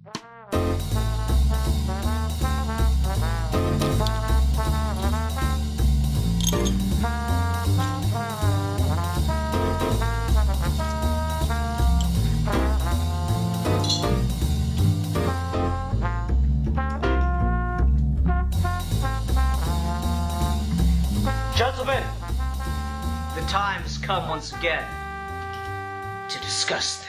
Gentlemen, the time has come once again to discuss things.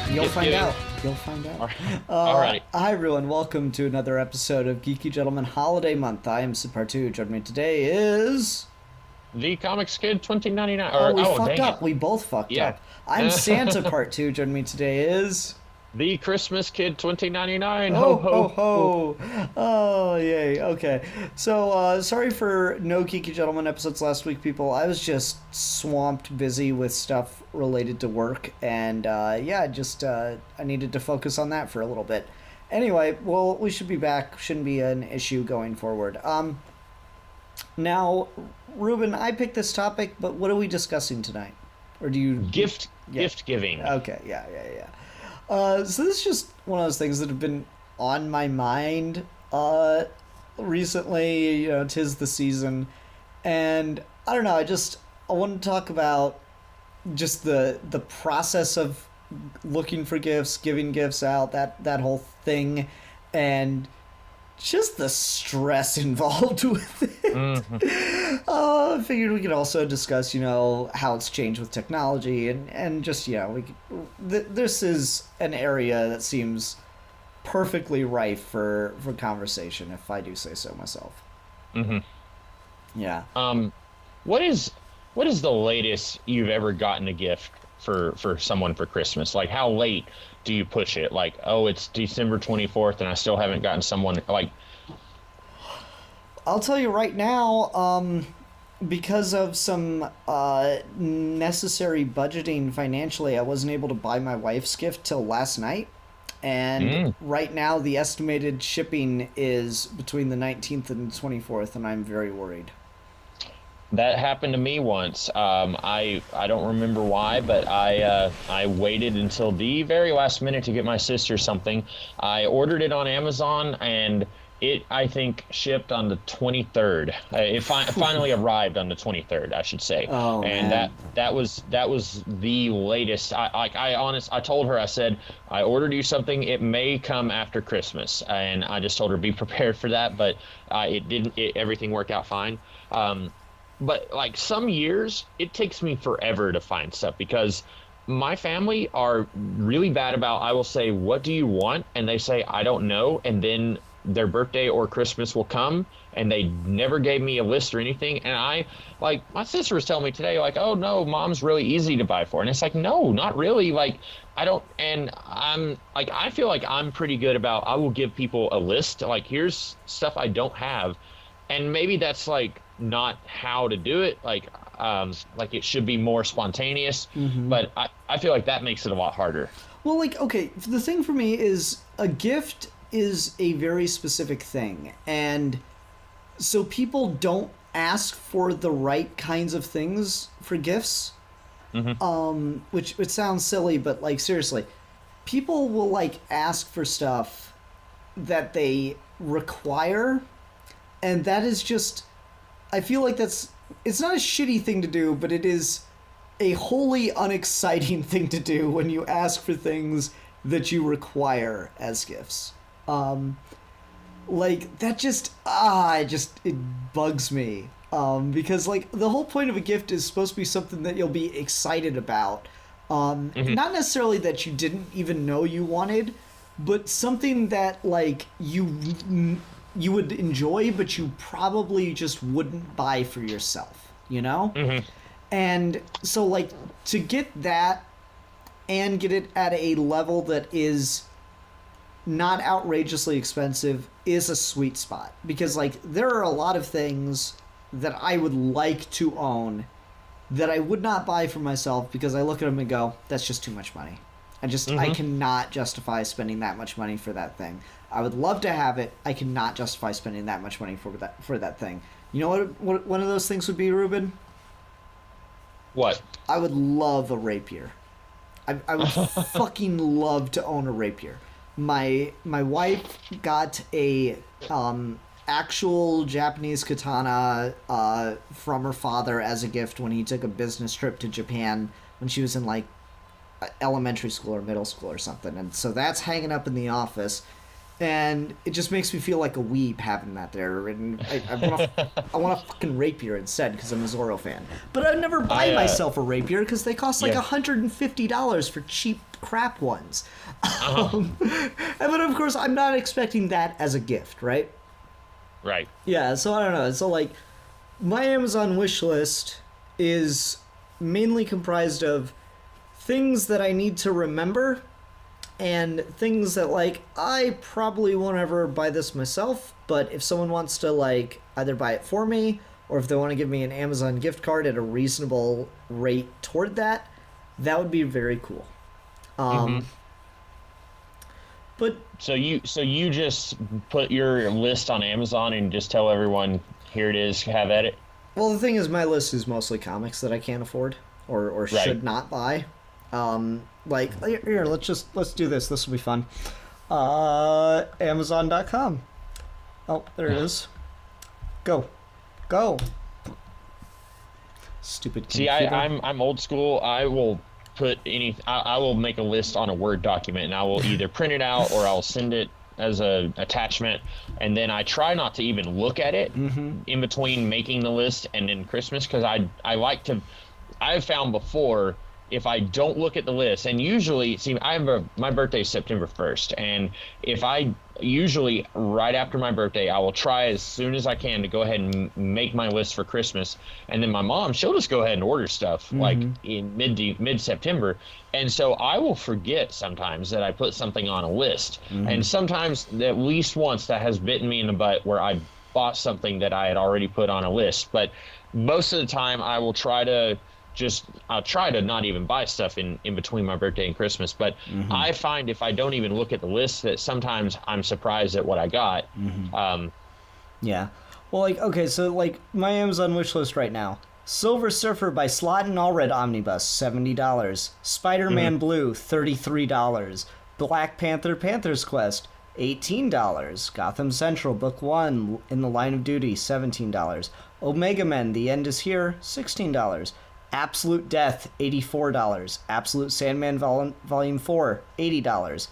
You'll find out. You'll find out. All right. Hi, everyone. Welcome to another episode of Geeky Gentleman Holiday Month. I am Sid2. Joining me today is... The Comics Kid 2099. We fucked up. We both fucked up. I'm Santa Part 2. Joining me today is... The Christmas Kid 2099. Ho, ho, ho. Oh, yay. Okay. So, sorry for no Geeky Gentleman episodes last week, people. I was just swamped busy with stuff related to work, and, I needed to focus on that for a little bit. Anyway, well, we should be back. Shouldn't be an issue going forward. Now, Ruben, I picked this topic, but what are we discussing tonight? Or do you... Gift giving. Okay, yeah. So this is just one of those things that have been on my mind recently. You know, 'tis the season, and I don't know. I want to talk about just the process of looking for gifts, giving gifts out, that whole thing, and just the stress involved with it. Mm-hmm. I figured we could also discuss, how it's changed with technology, and just, this is an area that seems perfectly rife for conversation, if I do say so myself. Mm-hmm. Yeah. What is the latest you've ever gotten a gift for someone for Christmas? Like, how late do you push it? Like, oh, it's December 24th and I still haven't gotten someone, like... I'll tell you right now, because of some necessary budgeting financially, I wasn't able to buy my wife's gift till last night. And right now, the estimated shipping is between the 19th and the 24th, and I'm very worried. That happened to me once. I don't remember why, but I waited until the very last minute to get my sister something. I ordered it on Amazon, and it, I think, shipped on the 23rd. It finally arrived on the 23rd, I should say. Oh, and man. that was the latest. I told her, I said, I ordered you something. It may come after Christmas, and I just told her be prepared for that. But it didn't. Everything worked out fine. But like some years, it takes me forever to find stuff because my family are really bad about, I will say, what do you want? And they say, I don't know. And then their birthday or Christmas will come and they never gave me a list or anything. And my sister was telling me today, like, oh no, mom's really easy to buy for. And it's like, no, not really. Like, I don't, and I'm like, I feel like I'm pretty good about, I will give people a list. Like, here's stuff I don't have. And maybe that's like not how to do it. Like it should be more spontaneous, but I feel like that makes it a lot harder. Well, like, okay, the thing for me is a gift is a very specific thing, and so people don't ask for the right kinds of things for gifts, which it sounds silly, but like seriously, people will like ask for stuff that they require, and that is just, I feel like it's not a shitty thing to do, but it is a wholly unexciting thing to do when you ask for things that you require as gifts. Like, that just, it bugs me. Because, like, the whole point of a gift is supposed to be something that you'll be excited about. Not necessarily that you didn't even know you wanted, but something that, like, you would enjoy, but you probably just wouldn't buy for yourself, you know? And so, like, to get that and get it at a level that is not outrageously expensive is a sweet spot. Because, like, there are a lot of things that I would like to own that I would not buy for myself because I look at them and go, that's just too much money. I cannot justify spending that much money for that thing. I would love to have it. I cannot justify spending that much money for that thing. You know what one of those things would be, Ruben? What? I would love a rapier. I would fucking love to own a rapier. My wife got a actual Japanese katana from her father as a gift when he took a business trip to Japan when she was in like elementary school or middle school or something. And so that's hanging up in the office. And it just makes me feel like a weeb having that there. And I want a fucking rapier instead because I'm a Zorro fan. But I'd never buy myself a rapier because they cost like $150 for cheap crap ones. But of course, I'm not expecting that as a gift, right? Right. Yeah, so I don't know. So, like, my Amazon wish list is mainly comprised of things that I need to remember and things that, like, I probably won't ever buy this myself, but if someone wants to, like, either buy it for me or if they want to give me an Amazon gift card at a reasonable rate toward that, that would be very cool. But so you just put your list on Amazon and just tell everyone, here it is, have at it? Well, the thing is, my list is mostly comics that I can't afford or should not buy. Like, here, let's do this. This will be fun. Amazon.com. Oh, there it is. Go. Stupid computer. See, I'm old school. I will put I will make a list on a Word document, and I will either print it out or I'll send it as a attachment, and then I try not to even look at it in between making the list and then Christmas, because I like to. I've found before, if I don't look at the list, and usually, see, my birthday is September 1st, and if I usually right after my birthday, I will try as soon as I can to go ahead and make my list for Christmas, and then my mom, she'll just go ahead and order stuff like in mid-September, and so I will forget sometimes that I put something on a list, and sometimes at least once that has bitten me in the butt where I bought something that I had already put on a list, but most of the time I'll try to not even buy stuff in between my birthday and Christmas. But I find if I don't even look at the list that sometimes I'm surprised at what I got. Yeah. Well, like, okay, so, like, my Amazon wish list right now. Silver Surfer by Slott and Allred Omnibus, $70. Spider-Man Blue, $33. Black Panther Panther's Quest, $18. Gotham Central Book 1 in the Line of Duty, $17. Omega Men, The End Is Here, $16. Absolute Death, $84. Absolute Sandman Volume 4, $80.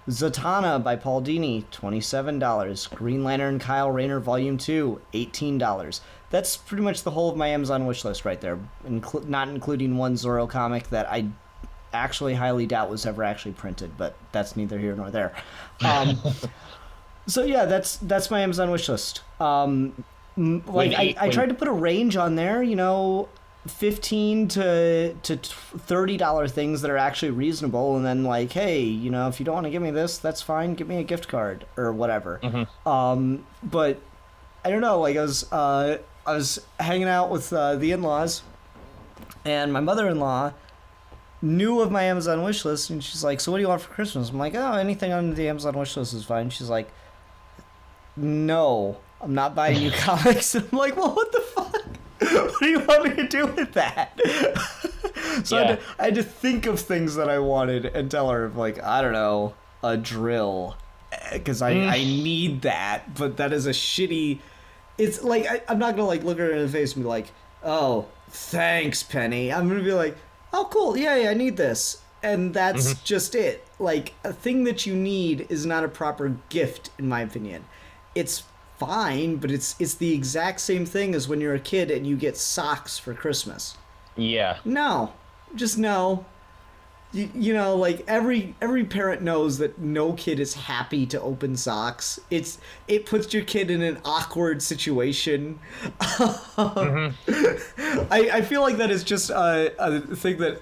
Zatanna by Paul Dini, $27. Green Lantern Kyle Rayner Volume 2, $18. That's pretty much the whole of my Amazon wish list right there, not including one Zorro comic that I actually highly doubt was ever actually printed, but that's neither here nor there. So yeah, that's my Amazon wish list. I tried to put a range on there, you know, $15 to $30 things that are actually reasonable, and then, like, hey, you know, if you don't want to give me this, that's fine, give me a gift card or whatever. But I don't know, like, I was hanging out with the in-laws, and my mother-in-law knew of my Amazon wish list, and she's like, so what do you want for Christmas? I'm like, oh, anything on the Amazon wish list is fine. She's like, no, I'm not buying you comics. And I'm like, well, what the fuck? What do you want me to do with that? So I had to think of things that I wanted and tell her, like, I don't know, a drill, because I need that, but that is a shitty. It's like, I'm not gonna, like, look her in the face and be like, oh, thanks, Penny. I'm gonna be like, oh, cool, yeah, I need this, and that's just it. Like, a thing that you need is not a proper gift, in my opinion. It's fine, but it's the exact same thing as when you're a kid and you get socks for Christmas. Yeah. No. Just no. You know, like, every parent knows that no kid is happy to open socks. It puts your kid in an awkward situation. I feel like that is just a thing that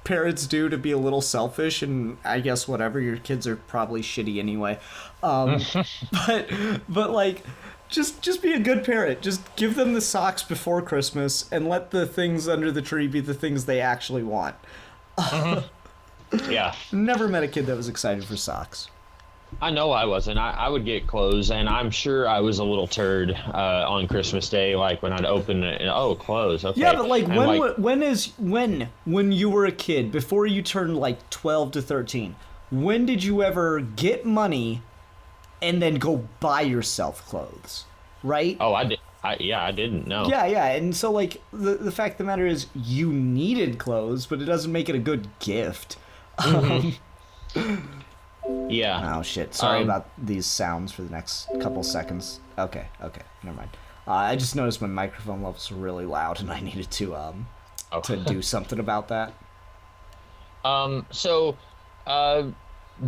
parents do to be a little selfish, and I guess whatever, your kids are probably shitty anyway. But like, just be a good parent. Just give them the socks before Christmas and let the things under the tree be the things they actually want. Yeah. Never met a kid that was excited for socks. I know I wasn't. I would get clothes, and I'm sure I was a little turd on Christmas Day, like when I'd open it, and, oh, clothes, okay. Yeah, but like, when you were a kid, before you turned like 12 to 13, when did you ever get money and then go buy yourself clothes, right? Oh, I did. I didn't know. Yeah, and so like the fact of the matter is you needed clothes, but it doesn't make it a good gift. Yeah. Oh shit! Sorry about these sounds for the next couple seconds. Okay, never mind. I just noticed my microphone levels were really loud, and I needed to do something about that.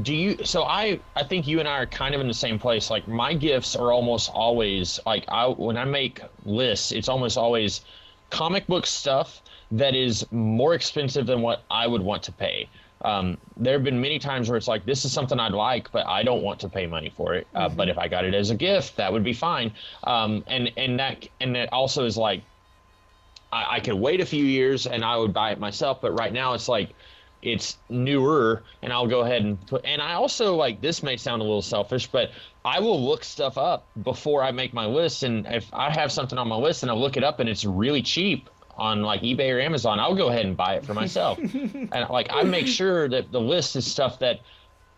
Do you? So I think you and I are kind of in the same place. Like my gifts are almost always like when I make lists, it's almost always comic book stuff that is more expensive than what I would want to pay. There have been many times where it's like, this is something I'd like, but I don't want to pay money for it. But if I got it as a gift, that would be fine. And that also is like, I could wait a few years and I would buy it myself. But right now it's like, it's newer, and I'll go ahead and put, and I also, like, this may sound a little selfish, but I will look stuff up before I make my list. And if I have something on my list and I look it up and it's really cheap on like eBay or Amazon, I'll go ahead and buy it for myself. And like, I make sure that the list is stuff that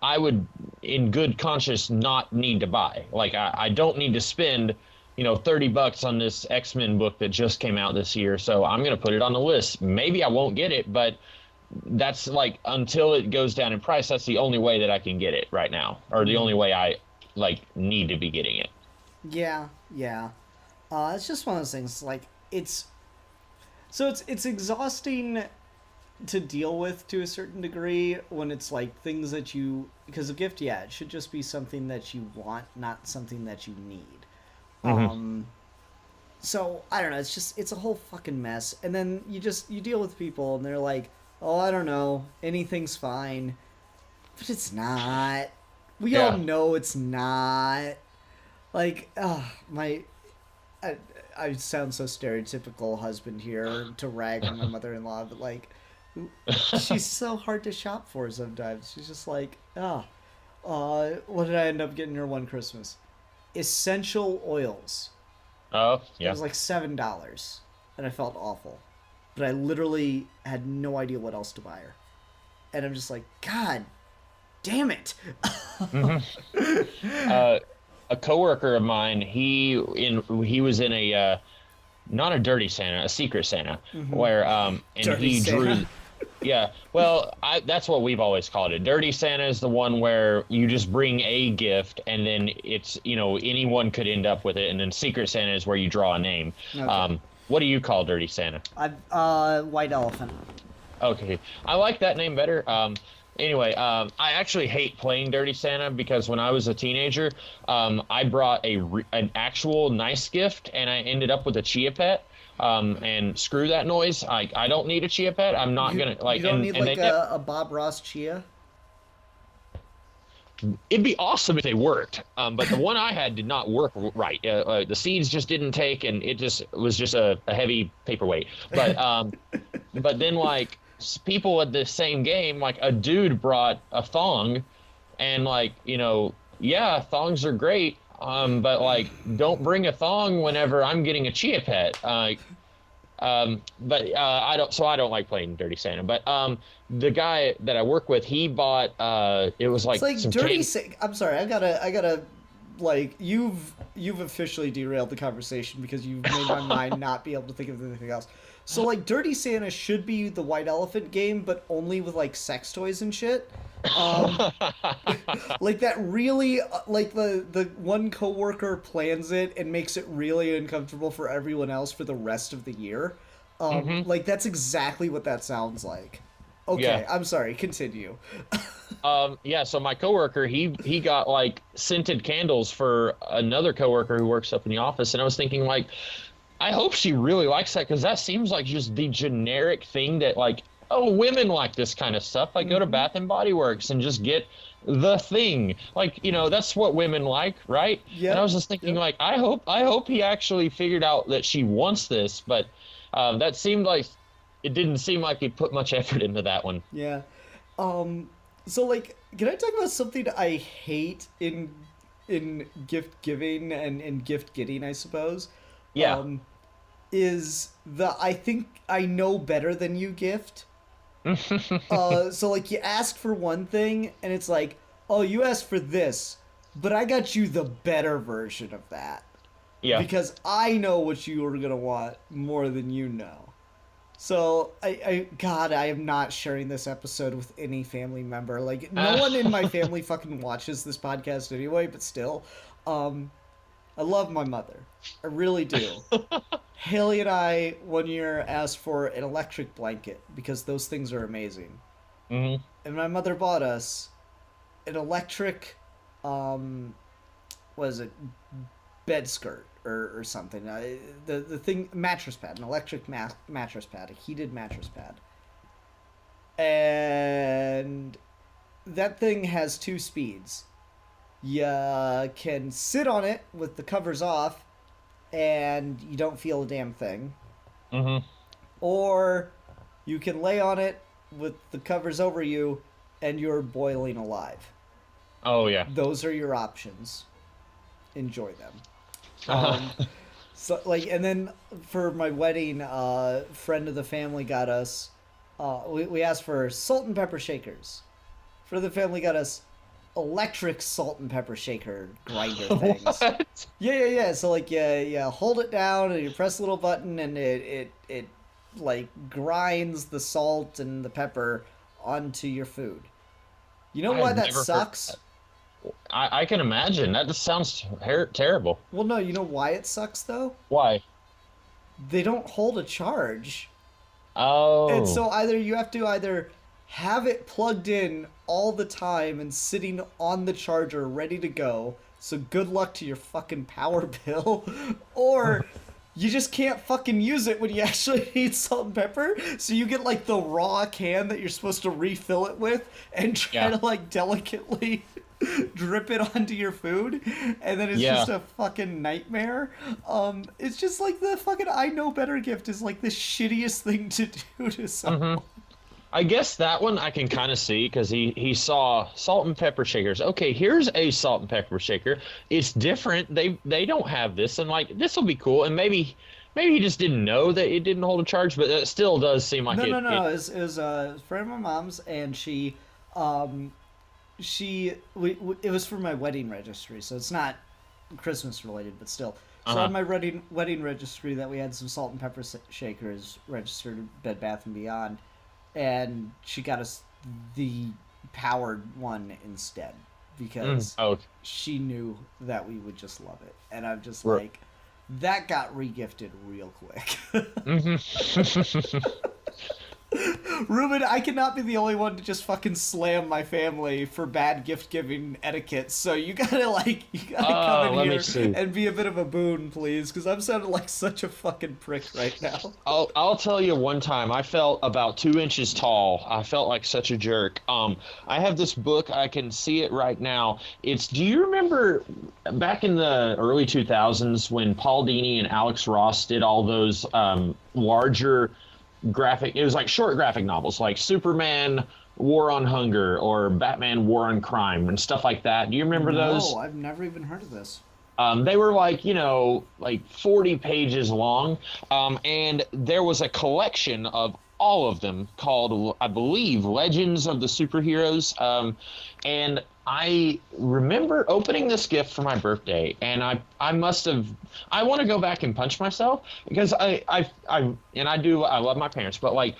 I would in good conscience not need to buy. Like I don't need to spend, $30 on this X-Men book that just came out this year. So I'm going to put it on the list. Maybe I won't get it, but that's like, until it goes down in price, that's the only way that I can get it right now, or the only way I like need to be getting it. Yeah. It's just one of those things, like, it's exhausting to deal with to a certain degree when it's like things that because a gift, it should just be something that you want, not something that you need. So I don't know, it's a whole fucking mess. And then you deal with people and they're like, oh, I don't know, anything's fine. But it's not. We all know it's not. Like, I sound so stereotypical husband here to rag on my mother-in-law, but like, she's so hard to shop for sometimes. She's just like, what did I end up getting her one Christmas? Essential oils. Oh, yeah. It was like $7, and I felt awful. But I literally had no idea what else to buy her. And I'm just like, God damn it. A coworker of mine, he was in a not a dirty Santa, a secret Santa, where and Dirty he Santa. drew. Yeah, well, that's what we've always called it. Dirty Santa is the one where you just bring a gift, and then it's anyone could end up with it, and then Secret Santa is where you draw a name. Okay. What do you call Dirty Santa? White Elephant. Okay, I like that name better. Anyway, I actually hate playing Dirty Santa because when I was a teenager, I brought an actual nice gift, and I ended up with a Chia Pet. And screw that noise. I don't need a Chia Pet. I'm not gonna like. You don't need like a Bob Ross Chia. It'd be awesome if they worked, but the one I had did not work right. The seeds just didn't take, and it was just a heavy paperweight. But but then like people at the same game, like a dude brought a thong, and like thongs are great. But like, don't bring a thong whenever I'm getting a Chia Pet. I don't like playing Dirty Santa. But the guy that I work with, he bought it was like, it's like Dirty Santa. I'm sorry, I gotta like, you've officially derailed the conversation because you've made my mind not be able to think of anything else. So like, Dirty Santa should be the White Elephant game, but only with like sex toys and shit. Like that really, like the one coworker plans it and makes it really uncomfortable for everyone else for the rest of the year. Like that's exactly what that sounds like. Okay, yeah. I'm sorry, continue. So my coworker, he got like scented candles for another coworker who works up in the office, and I was thinking like, I hope she really likes that, because that seems like just the generic thing that like oh, women like this kind of stuff. Like, go to Bath and Body Works and just get the thing. Like, that's what women like, right? Yeah. And I was just thinking, like, I hope he actually figured out that she wants this, but that seemed like it didn't seem like he put much effort into that one. Yeah. So, like, can I talk about something I hate in gift giving and in gift getting, I suppose? Yeah. Is the I think I know better than you gift. So, like, you ask for one thing, and it's like, oh, you asked for this, but I got you the better version of that. Yeah. Because I know what you are going to want more than you know. So, God, I am not sharing this episode with any family member. Like, no one in my family fucking watches this podcast anyway, but still. I love my mother. I really do. Haley and I, one year, asked for an electric blanket because those things are amazing. Mm-hmm. And my mother bought us an electric, what is it, bed skirt or something. The thing, mattress pad, an electric mattress pad, a heated mattress pad. And that thing has 2 speeds. You can sit on it with the covers off, and you don't feel a damn thing. Mm-hmm. Or you can lay on it with the covers over you, and you're boiling alive. Oh, yeah. Those are your options. Enjoy them. So, like, and then for my wedding, friend of the family got us, we asked for salt and pepper shakers. For the family got us electric salt and pepper shaker grinder things. What? Yeah. So, like, you hold it down and you press a little button, and it like grinds the salt and the pepper onto your food. You know why that sucks? I can imagine. That just sounds terrible. Well, no, you know why it sucks, though? Why? They don't hold a charge. Oh. And so you have to have it plugged in all the time and sitting on the charger ready to go, so good luck to your fucking power bill, or you just can't fucking use it when you actually need salt and pepper, so you get, like, the raw can that you're supposed to refill it with and try to, like, delicately drip it onto your food, and then it's just a fucking nightmare. It's just like the fucking I know better gift is like the shittiest thing to do to someone. Mm-hmm. I guess that one I can kind of see, because he saw salt and pepper shakers. Okay, here's a salt and pepper shaker. It's different. They don't have this, and like this will be cool. And maybe he just didn't know that it didn't hold a charge, but it still does seem like no. It was a friend of my mom's, and it was for my wedding registry, so it's not Christmas related, but still. So on my wedding registry that we had some salt and pepper shakers registered at Bed Bath & Beyond, and she got us the powered one instead because she knew that we would just love it. And I'm just like, that got regifted real quick. Ruben, I cannot be the only one to just fucking slam my family for bad gift giving etiquette. So you gotta come in here and be a bit of a boon, please, because I'm sounding like such a fucking prick right now. I'll tell you, one time I felt about 2 inches tall. I felt like such a jerk. I have this book. I can see it right now. Do you remember back in the early 2000s when Paul Dini and Alex Ross did all those larger graphic, it was like short graphic novels like Superman War on Hunger or Batman War on Crime and stuff like that? Do you remember those? No, I've never even heard of this. They were like 40 pages long, and there was a collection of all of them called, I believe, Legends of the Superheroes. And I remember opening this gift for my birthday, and I want to go back and punch myself, because I love my parents, but like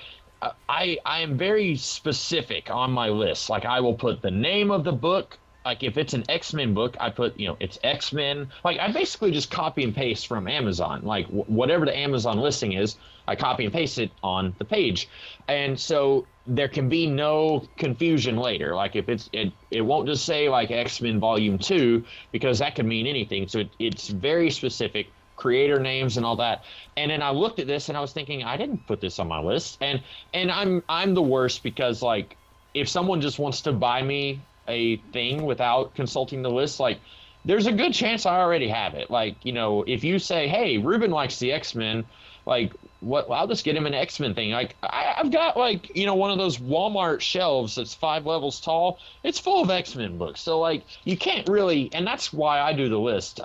I am very specific on my list. Like, I will put the name of the book. Like, if it's an X-Men book, I put, it's X-Men. Like, I basically just copy and paste from Amazon. Like, whatever the Amazon listing is, I copy and paste it on the page. And so there can be no confusion later. Like, if it won't just say, like, X-Men Volume 2, because that could mean anything. So it's very specific, creator names and all that. And then I looked at this and I was thinking, I didn't put this on my list. And I'm the worst because like if someone just wants to buy me a thing without consulting the list, like there's a good chance I already have it. Like, you know, if you say, hey, Ruben likes the X-Men, like I'll just get him an X-Men thing. Like I've got like, you know, one of those Walmart shelves that's 5 levels tall. It's full of X-Men books. So like you can't really, and that's why I do the list.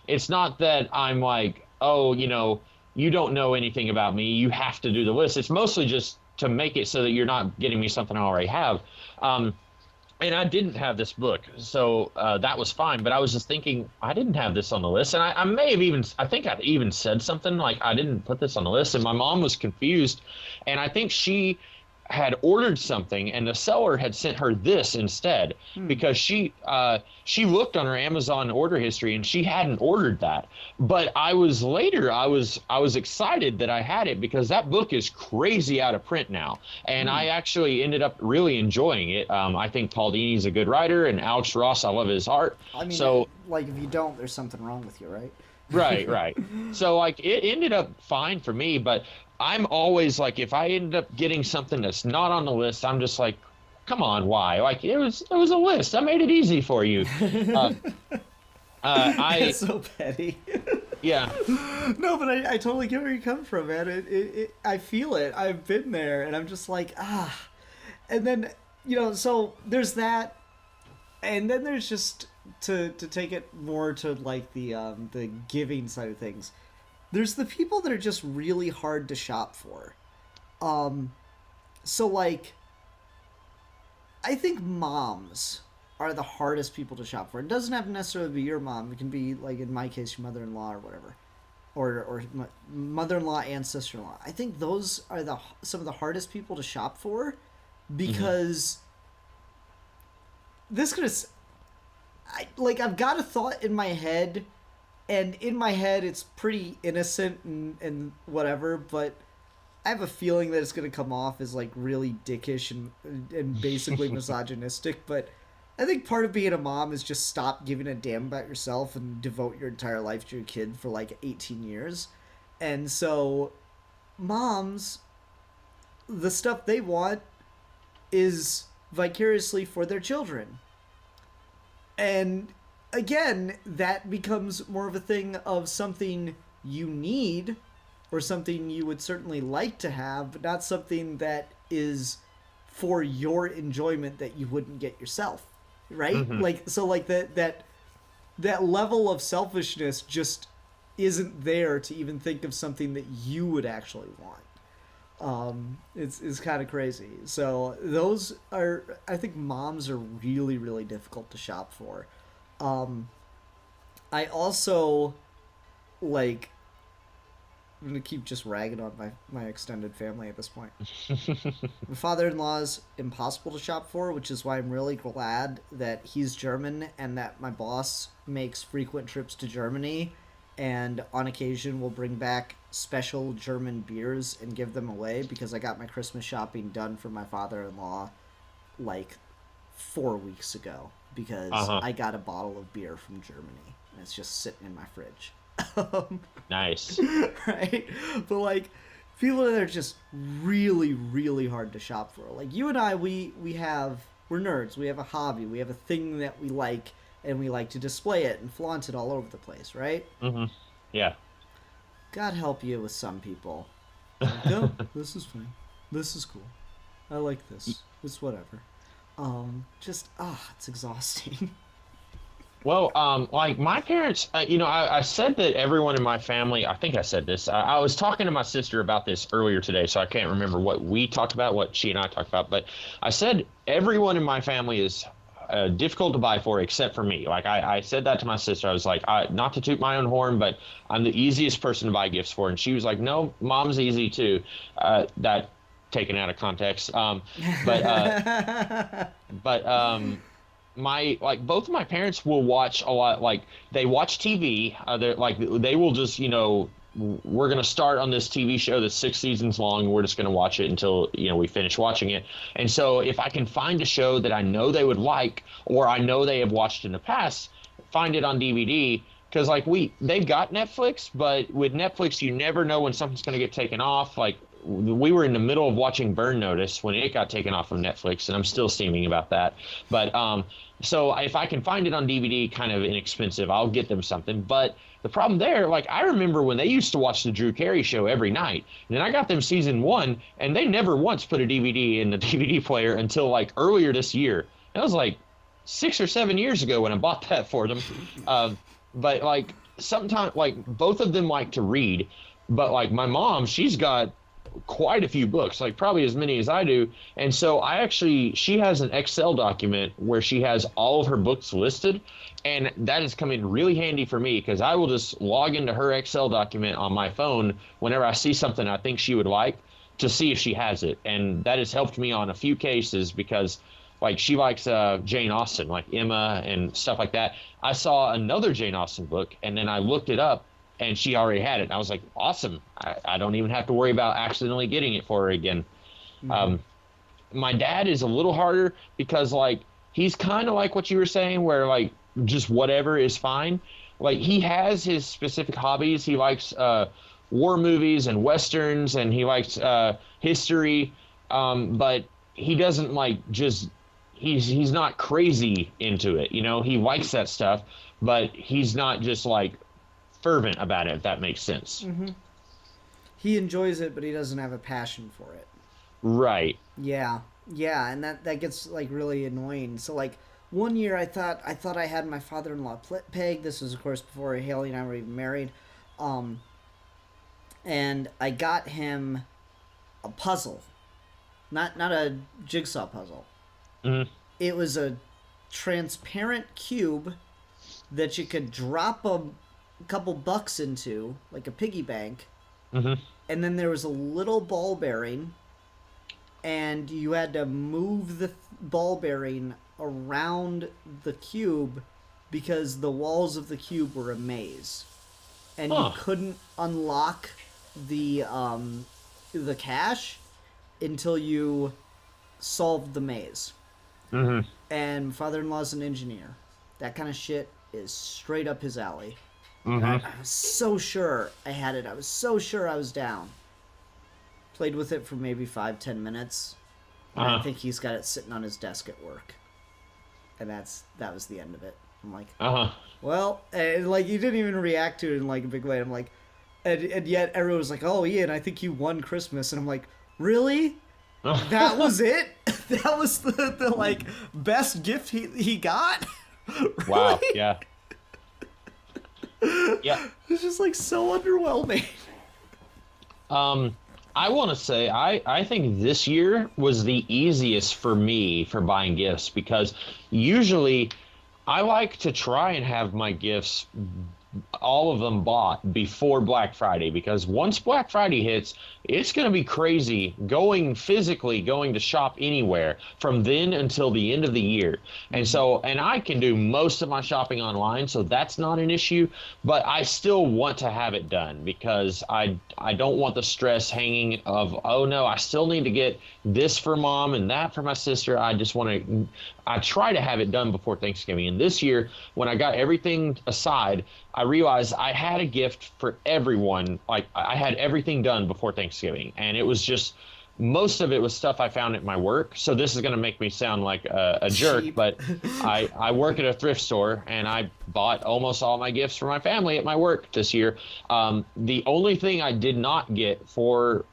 It's not that I'm like, oh, you know, you don't know anything about me, you have to do the list. It's mostly just to make it so that you're not getting me something I already have. And I didn't have this book, so that was fine. But I was just thinking, I didn't have this on the list. And I may have even, I think I even said something like, I didn't put this on the list. And my mom was confused. And I think she had ordered something and the seller had sent her this instead because she looked on her Amazon order history and she hadn't ordered that. But I was excited that I had it because that book is crazy out of print now. And I actually ended up really enjoying it. I think Paul Dini's a good writer and Alex Ross, I love his art. I mean, so like if you don't, there's something wrong with you, right? Right. So like it ended up fine for me, but I'm always like, if I end up getting something that's not on the list, I'm just like, come on, why? Like it was a list. I made it easy for you. That's so petty. Yeah. No, but I totally get where you come from, man. I feel it. I've been there, and I'm just like, And then, you know, so there's that, and then there's just to take it more to like the giving side of things. There's the people that are just really hard to shop for. So like, I think moms are the hardest people to shop for. It doesn't have to necessarily be your mom. It can be, like in my case, your mother-in-law or whatever. Or mother-in-law and sister-in-law. I think those are some of the hardest people to shop for because this could have... I've got a thought in my head, and in my head it's pretty innocent and whatever, but I have a feeling that it's going to come off as like really dickish and basically misogynistic, but I think part of being a mom is just stop giving a damn about yourself and devote your entire life to your kid for like 18 years. And so moms, the stuff they want is vicariously for their children. And again, that becomes more of a thing of something you need or something you would certainly like to have, but not something that is for your enjoyment that you wouldn't get yourself, right? Like, so like that level of selfishness just isn't there to even think of something that you would actually want. It's kind of crazy. So those are, I think moms are really, really difficult to shop for. I also like, I'm going to keep just ragging on my extended family at this point. My father-in-law's impossible to shop for, which is why I'm really glad that he's German and that my boss makes frequent trips to Germany and on occasion will bring back special German beers and give them away, because I got my Christmas shopping done for my father-in-law like 4 weeks ago because I got a bottle of beer from Germany and it's just sitting in my fridge. Nice. Right? But like people that are just really, really hard to shop for. Like you and I, we're nerds. We have a hobby. We have a thing that we like, and we like to display it and flaunt it all over the place, right? Yeah. God help you with some people. Like, no, this is fine. This is cool. I like this. It's whatever. It's exhausting. Well, like my parents, I said that everyone in my family, I think I said this. I was talking to my sister about this earlier today, so I can't remember what we talked about, what she and I talked about. But I said everyone in my family is difficult to buy for except for me. Like I said that to my sister. I was like, not to toot my own horn, but I'm the easiest person to buy gifts for. And she was like, no, mom's easy too. That taken out of context. Both of my parents will watch a lot. Like they watch TV. They will just, we're going to start on this TV show that's 6 seasons long. We're just going to watch it until, we finish watching it. And so if I can find a show that I know they would like, or I know they have watched in the past, find it on DVD, because like they've got Netflix, but with Netflix you never know when something's going to get taken off. Like we were in the middle of watching Burn Notice when it got taken off of Netflix, and I'm still steaming about that. But so if I can find it on DVD, kind of inexpensive, I'll get them something. But the problem there, like I remember when they used to watch the Drew Carey Show every night, and then I got them season 1, and they never once put a DVD in the DVD player until like earlier this year. That was like 6 or 7 years ago when I bought that for them. But like sometimes, like both of them like to read, but like my mom, she's got quite a few books, like probably as many as I do. And so she has an Excel document where she has all of her books listed. And that has come in really handy for me because I will just log into her Excel document on my phone whenever I see something I think she would like to see if she has it. And that has helped me on a few cases because like she likes Jane Austen, like Emma and stuff like that. I saw another Jane Austen book and then I looked it up and she already had it. And I was like, awesome. I don't even have to worry about accidentally getting it for her again. Mm-hmm. My dad is a little harder because like he's kind of like what you were saying where like just whatever is fine. Like he has his specific hobbies. He likes war movies and westerns and he likes history. But he doesn't like just he's not crazy into it. You know, he likes that stuff, but he's not just like fervent about it, if that makes sense. Mm-hmm. He enjoys it, but he doesn't have a passion for it. Right. Yeah, and that gets like really annoying. So like one year I thought I had my father-in-law pegged. This was of course before Haley and I were even married, and I got him a puzzle, not a jigsaw puzzle. Mm-hmm. It was a transparent cube that you could drop a couple bucks into, like a piggy bank. Mm-hmm. And then there was a little ball bearing, and you had to move the ball bearing around the cube because the walls of the cube were a maze, and you couldn't unlock the cache until you solved the maze. Mm-hmm. And father-in-law's an engineer. That kind of shit is straight up his alley. Mm-hmm. I was so sure I had it. I was so sure I was down. Played with it for maybe 5-10 minutes. And I think he's got it sitting on his desk at work. And that was the end of it. I'm like, well, and like you didn't even react to it in like a big way. I'm like, and yet everyone was like, oh Ian, I think you won Christmas. And I'm like, really? That was it? That was the like best gift he got? Really? Wow, yeah. Yeah. It's just like so underwhelming. I want to say I think this year was the easiest for me for buying gifts because usually I like to try and have my gifts, all of them bought before Black Friday, because once Black Friday hits, it's going to be crazy going to shop anywhere from then until the end of the year. And so, and I can do most of my shopping online, so that's not an issue, but I still want to have it done because I don't want the stress hanging of, oh no, I still need to get this for mom and that for my sister. I try to have it done before Thanksgiving. And this year, when I got everything aside, I realized I had a gift for everyone. Like I had everything done before Thanksgiving, and it was just most of it was stuff I found at my work. So this is going to make me sound like a jerk, but I work at a thrift store, and I bought almost all my gifts for my family at my work this year. The only thing I did not get for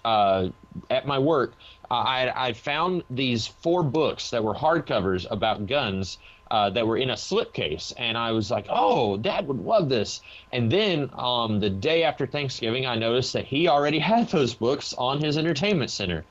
at my work, I found these 4 books that were hardcovers about guns that were in a slipcase, and I was like, oh, Dad would love this. And then the day after Thanksgiving, I noticed that he already had those books on his entertainment center,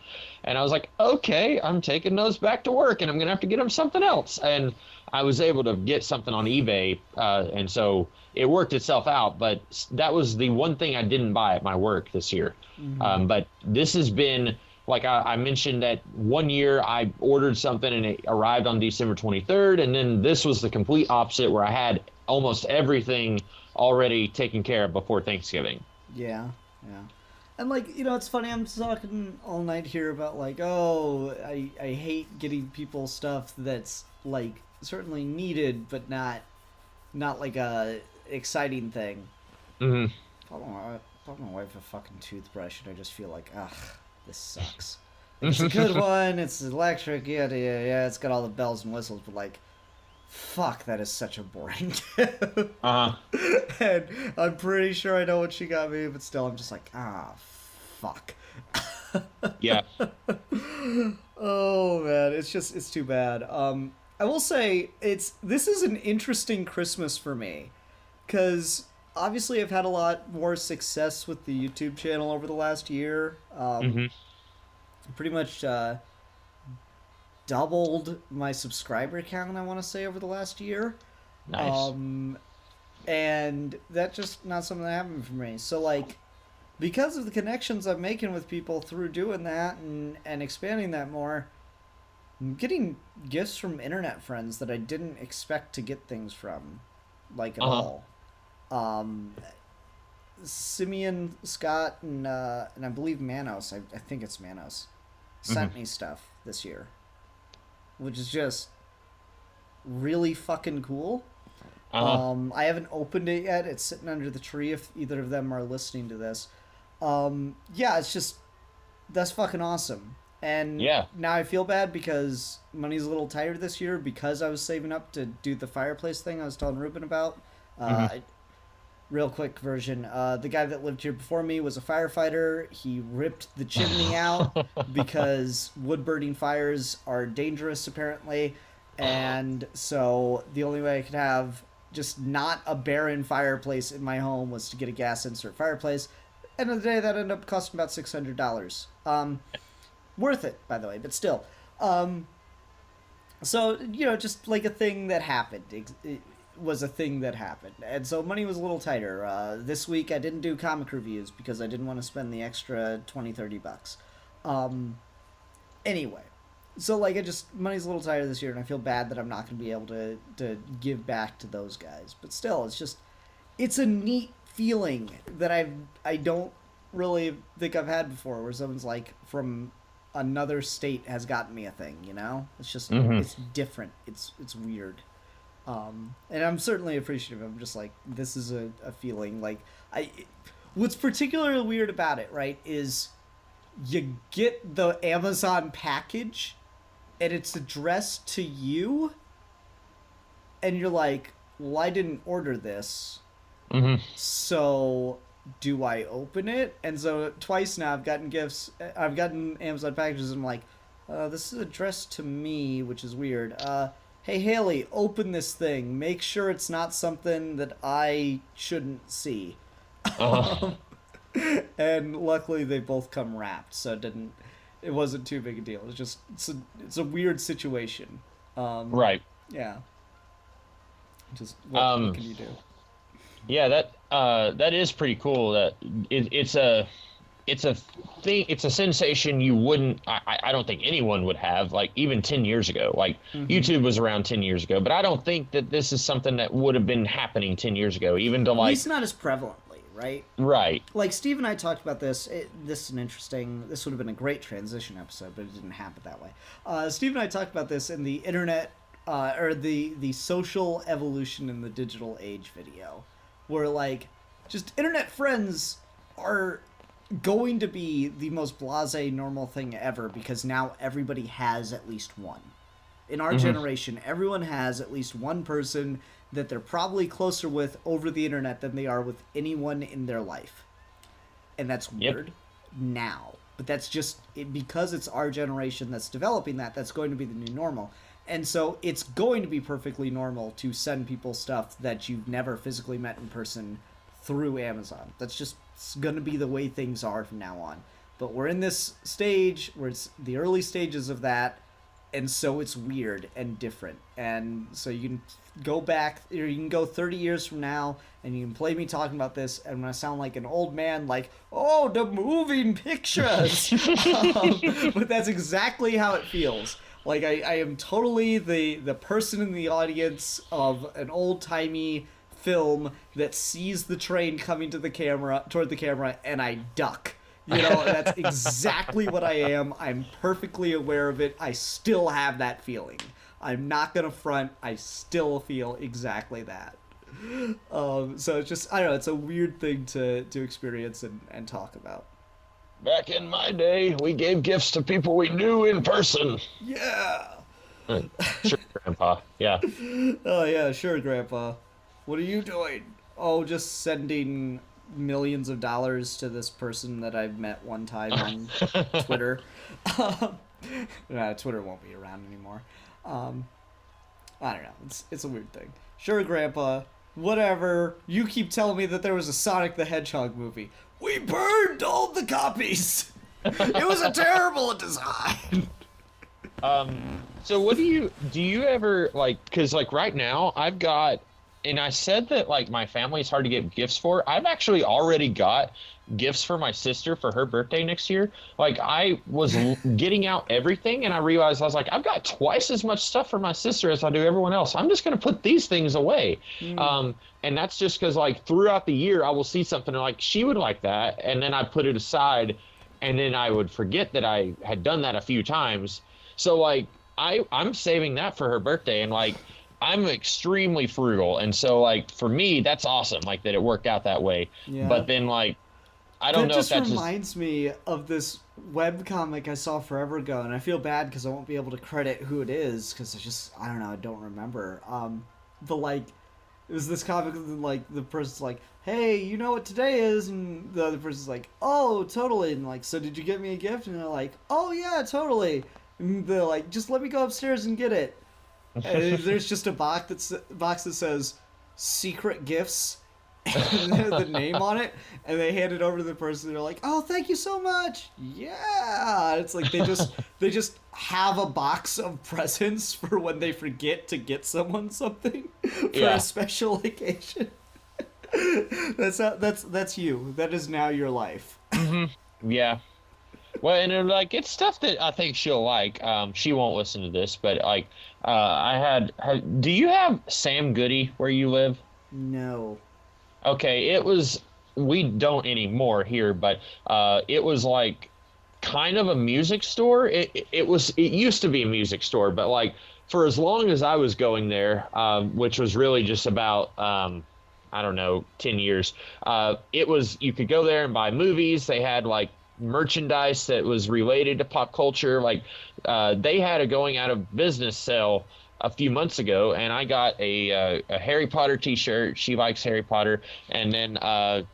and I was like, okay, I'm taking those back to work, and I'm gonna have to get him something else. And I was able to get something on eBay, and so it worked itself out. But that was the one thing I didn't buy at my work this year. Mm-hmm. But this has been, like I mentioned that one year I ordered something and it arrived on December 23rd. And then this was the complete opposite, where I had almost everything already taken care of before Thanksgiving. Yeah. And like, you know, it's funny, I'm talking all night here about like, oh, I hate getting people stuff that's like certainly needed, but not like a exciting thing. Mm-hmm. Bought my wife a fucking toothbrush, and I just feel like, ugh, this sucks. Like, it's a good one. It's electric. Yeah. It's got all the bells and whistles, but like, fuck, that is such a boring gift. And I'm pretty sure I know what she got me, but still, I'm just like, fuck. Yeah. Oh man, it's too bad. I will say this is an interesting Christmas for me, because obviously I've had a lot more success with the YouTube channel over the last year. Pretty much doubled my subscriber count, I want to say, over the last year. Nice. And that's just not something that happened for me. So like, because of the connections I'm making with people through doing that and expanding that more, I'm getting gifts from internet friends that I didn't expect to get things from, like, at all. Simeon, Scott, and I believe Manos, I think it's Manos, sent me stuff this year, which is just really fucking cool. I haven't opened it yet. It's sitting under the tree if either of them are listening to this. Yeah, it's just, that's fucking awesome. And now I feel bad because money's a little tighter this year because I was saving up to do the fireplace thing I was telling Ruben about. Real quick version. The guy that lived here before me was a firefighter. He ripped the chimney out because wood burning fires are dangerous, apparently. And so the only way I could have just not a barren fireplace in my home was to get a gas insert fireplace. End of the day, that ended up costing about $600. Worth it, by the way, but still. So, just like a thing that happened. It was a thing that happened. And so money was a little tighter. This week I didn't do comic reviews because I didn't want to spend the extra $20-$30. Anyway. So, like, money's a little tighter this year, and I feel bad that I'm not going to be able to give back to those guys. But still, it's a neat feeling that I don't really think I've had before, where someone's, like, from another state has gotten me a thing, It's just, it's different. It's weird. And I'm certainly appreciative. I'm just like, this is a feeling, like, what's particularly weird about it, right, is you get the Amazon package, and it's addressed to you, and you're like, well, I didn't order this, so do I open it? And so twice now I've gotten Amazon packages, and I'm like, this is addressed to me, which is weird. Hey, Haley, open this thing. Make sure it's not something that I shouldn't see. And luckily they both come wrapped, so it wasn't too big a deal. It's just, it's a weird situation. Right. Yeah. Just, what can you do? Yeah, that is pretty cool. That it's a thing. It's a sensation you wouldn't. I don't think anyone would have, like, even 10 years ago. Like, YouTube was around 10 years ago, but I don't think that this is something that would have been happening 10 years ago. Even to, like, at least not as prevalently, right? Right. Like, Steve and I talked about this. This would have been a great transition episode, but it didn't happen that way. Steve and I talked about this in the internet, or the social evolution in the digital age video, where, like, just internet friends are going to be the most blasé normal thing ever, because now everybody has at least one. In our generation, everyone has at least one person that they're probably closer with over the internet than they are with anyone in their life. And that's weird now. But that's just because it's our generation that's developing that's going to be the new normal. And so it's going to be perfectly normal to send people stuff that you've never physically met in person through Amazon. That's just going to be the way things are from now on. But we're in this stage where it's the early stages of that, and so it's weird and different. And so you can go back, or you can go 30 years from now, and you can play me talking about this, and I'm going to sound like an old man, like, oh, the moving pictures! But that's exactly how it feels. Like, I am totally the person in the audience of an old-timey film that sees the train coming toward the camera, and I duck. That's exactly what I am. I'm perfectly aware of it. I still have that feeling. I'm not gonna front. I still feel exactly that. So it's just, I don't know, it's a weird thing to experience and talk about. Back in my day, we gave gifts to people we knew in person. Yeah. Sure, Grandpa. Yeah. Oh yeah, sure, Grandpa. What are you doing? Oh, just sending millions of dollars to this person that I've met one time on Twitter. Twitter won't be around anymore. I don't know. It's a weird thing. Sure, Grandpa. Whatever. You keep telling me that there was a Sonic the Hedgehog movie. We burned all the copies. It was a terrible design. So what do you ever like, cause like right now I've got, and I said that like my family's hard to get gifts for. I've actually already got gifts for my sister for her birthday next year. Like I was getting out everything and I realized I was like, I've got twice as much stuff for my sister as I do everyone else. I'm just going to put these things away. And that's just cause like throughout the year I will see something like she would like that. And then I put it aside and then I would forget that I had done that a few times. So like I'm saving that for her birthday and like I'm extremely frugal. And so like for me, that's awesome. Like that it worked out that way. Yeah. But then like, I don't know if that just reminds me of this webcomic I saw forever ago. And I feel bad because I won't be able to credit who it is because I don't know. I don't remember. But like, it was this comic and like the person's like, hey, you know what today is? And the other person's like, oh, totally. And like, so did you get me a gift? And they're like, oh yeah, totally. And they're like, just let me go upstairs and get it. And there's just a box that says secret gifts and the name on it, and they hand it over to the person. They're like, oh, thank you so much. Yeah. It's like they just have a box of presents for when they forget to get someone something for a special occasion. That's you. That is now your life. Mm-hmm. Yeah. Well, and like it's stuff that I think she'll like. She won't listen to this, but like, do you have Sam Goody where you live? No. Okay, we don't anymore here, but it was like kind of a music store. It used to be a music store, but like for as long as I was going there, which was really just about I don't know, 10 years. You could go there and buy movies. They had like merchandise that was related to pop culture. Like they had a going out of business sale a few months ago, and I got a Harry Potter t-shirt. She likes Harry Potter. And then I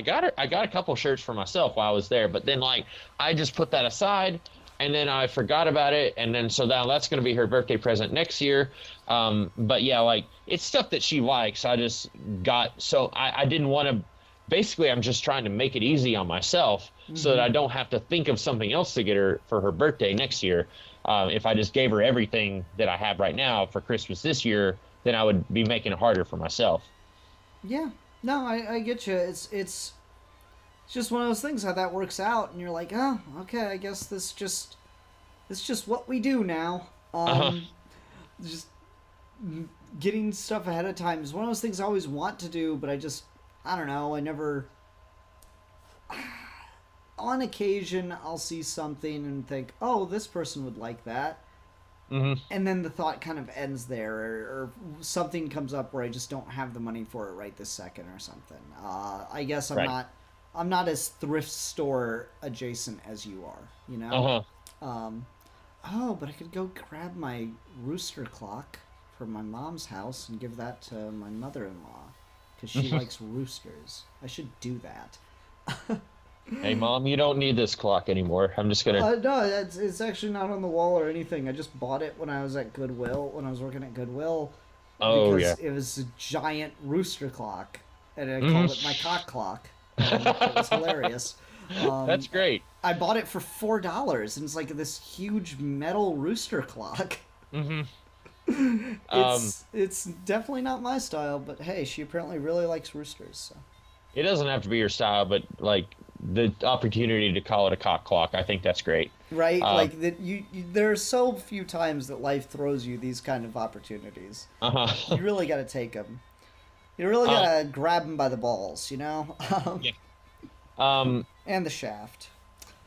got a couple shirts for myself while I was there, but then like I just put that aside and then I forgot about it, and then so now that's going to be her birthday present next year. But yeah, like it's stuff that she likes. I just got, so I didn't want to, basically I'm just trying to make it easy on myself so that I don't have to think of something else to get her for her birthday next year. If I just gave her everything that I have right now for Christmas this year, then I would be making it harder for myself. Yeah, no, I get you. It's just one of those things how that works out, and you're like, oh, okay, I guess it's just what we do now. Just getting stuff ahead of time is one of those things I always want to do, but I don't know, I never. On occasion, I'll see something and think, oh, this person would like that. Mm-hmm. And then the thought kind of ends there, or something comes up where I just don't have the money for it right this second or something. I guess I'm not as thrift store adjacent as you are, you know? But I could go grab my rooster clock from my mom's house and give that to my mother-in-law because she likes roosters. I should do that. Hey, Mom, you don't need this clock anymore. I'm just gonna... No, it's actually not on the wall or anything. I just bought it when I was at Goodwill, when I was working at Goodwill. Oh, yeah. It was a giant rooster clock, and I called it my cock clock. It was hilarious. That's great. I bought it for $4, and it's like this huge metal rooster clock. Mm-hmm. It's definitely not my style, but hey, she apparently really likes roosters, so... It doesn't have to be your style, but like the opportunity to call it a cock clock, I think that's great. Right? Like that there are so few times that life throws you these kind of opportunities. You really got to take them. You really got to grab them by the balls, you know? And the shaft.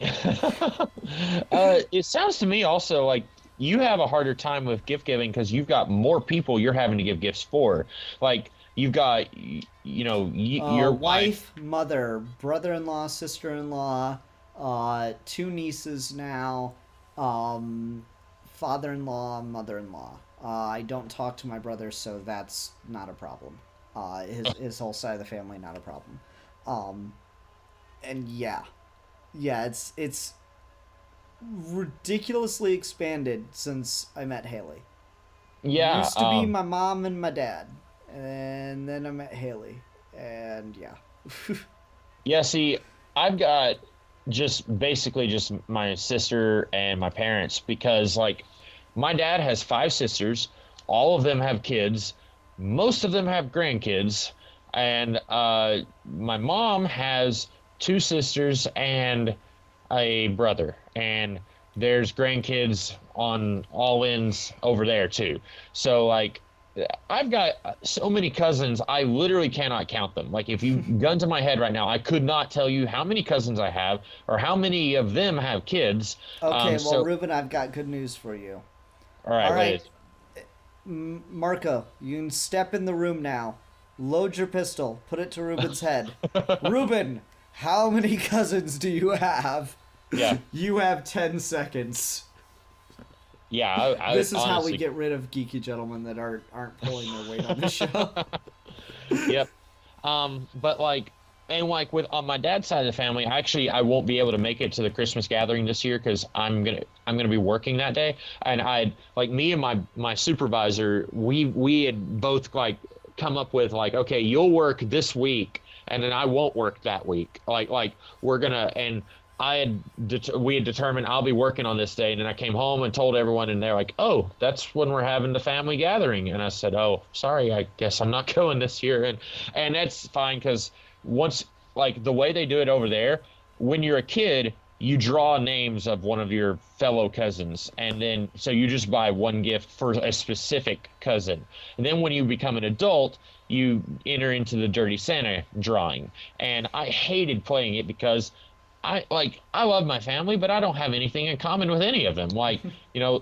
It sounds to me also like you have a harder time with gift giving because you've got more people you're having to give gifts for. Like, you've got your wife, mother, brother-in-law, sister-in-law, two nieces now, father-in-law, mother-in-law. I don't talk to my brother, so that's not a problem. His whole side of the family, not a problem. And yeah, it's ridiculously expanded since I met Haley. Yeah. Used to be my mom and my dad, and then I met Haley, and yeah. Yeah, see, I've got just basically just my sister and my parents because like my dad has five sisters, all of them have kids, most of them have grandkids, and my mom has two sisters and a brother, and there's grandkids on all ends over there too. So like I've got so many cousins, I literally cannot count them. Like if you gun to my head right now, I could not tell you how many cousins I have or how many of them have kids. Okay, well, Ruben, I've got good news for you. All right, All right, what Marco, you can step in the room now. Load your pistol. Put it to Ruben's head. Ruben, how many cousins do you have? Yeah. You have 10 seconds. Yeah, this is honestly, how we get rid of geeky gentlemen that aren't pulling their weight on the show. Yep. But like, and like with on my dad's side of the family, I won't be able to make it to the Christmas gathering this year because I'm gonna be working that day. And I like me and my supervisor, we had both like come up with like, okay, you'll work this week, and then I won't work that week. Like we're gonna and. We had determined I'll be working on this day, and then I came home and told everyone, and they're like, "Oh, that's when we're having the family gathering." And I said, "Oh, sorry, I guess I'm not going this year." And that's fine because once like the way they do it over there, when you're a kid, you draw names of one of your fellow cousins, and then so you just buy one gift for a specific cousin. And then when you become an adult, you enter into the Dirty Santa drawing. And I hated playing it because I love my family, but I don't have anything in common with any of them. Like,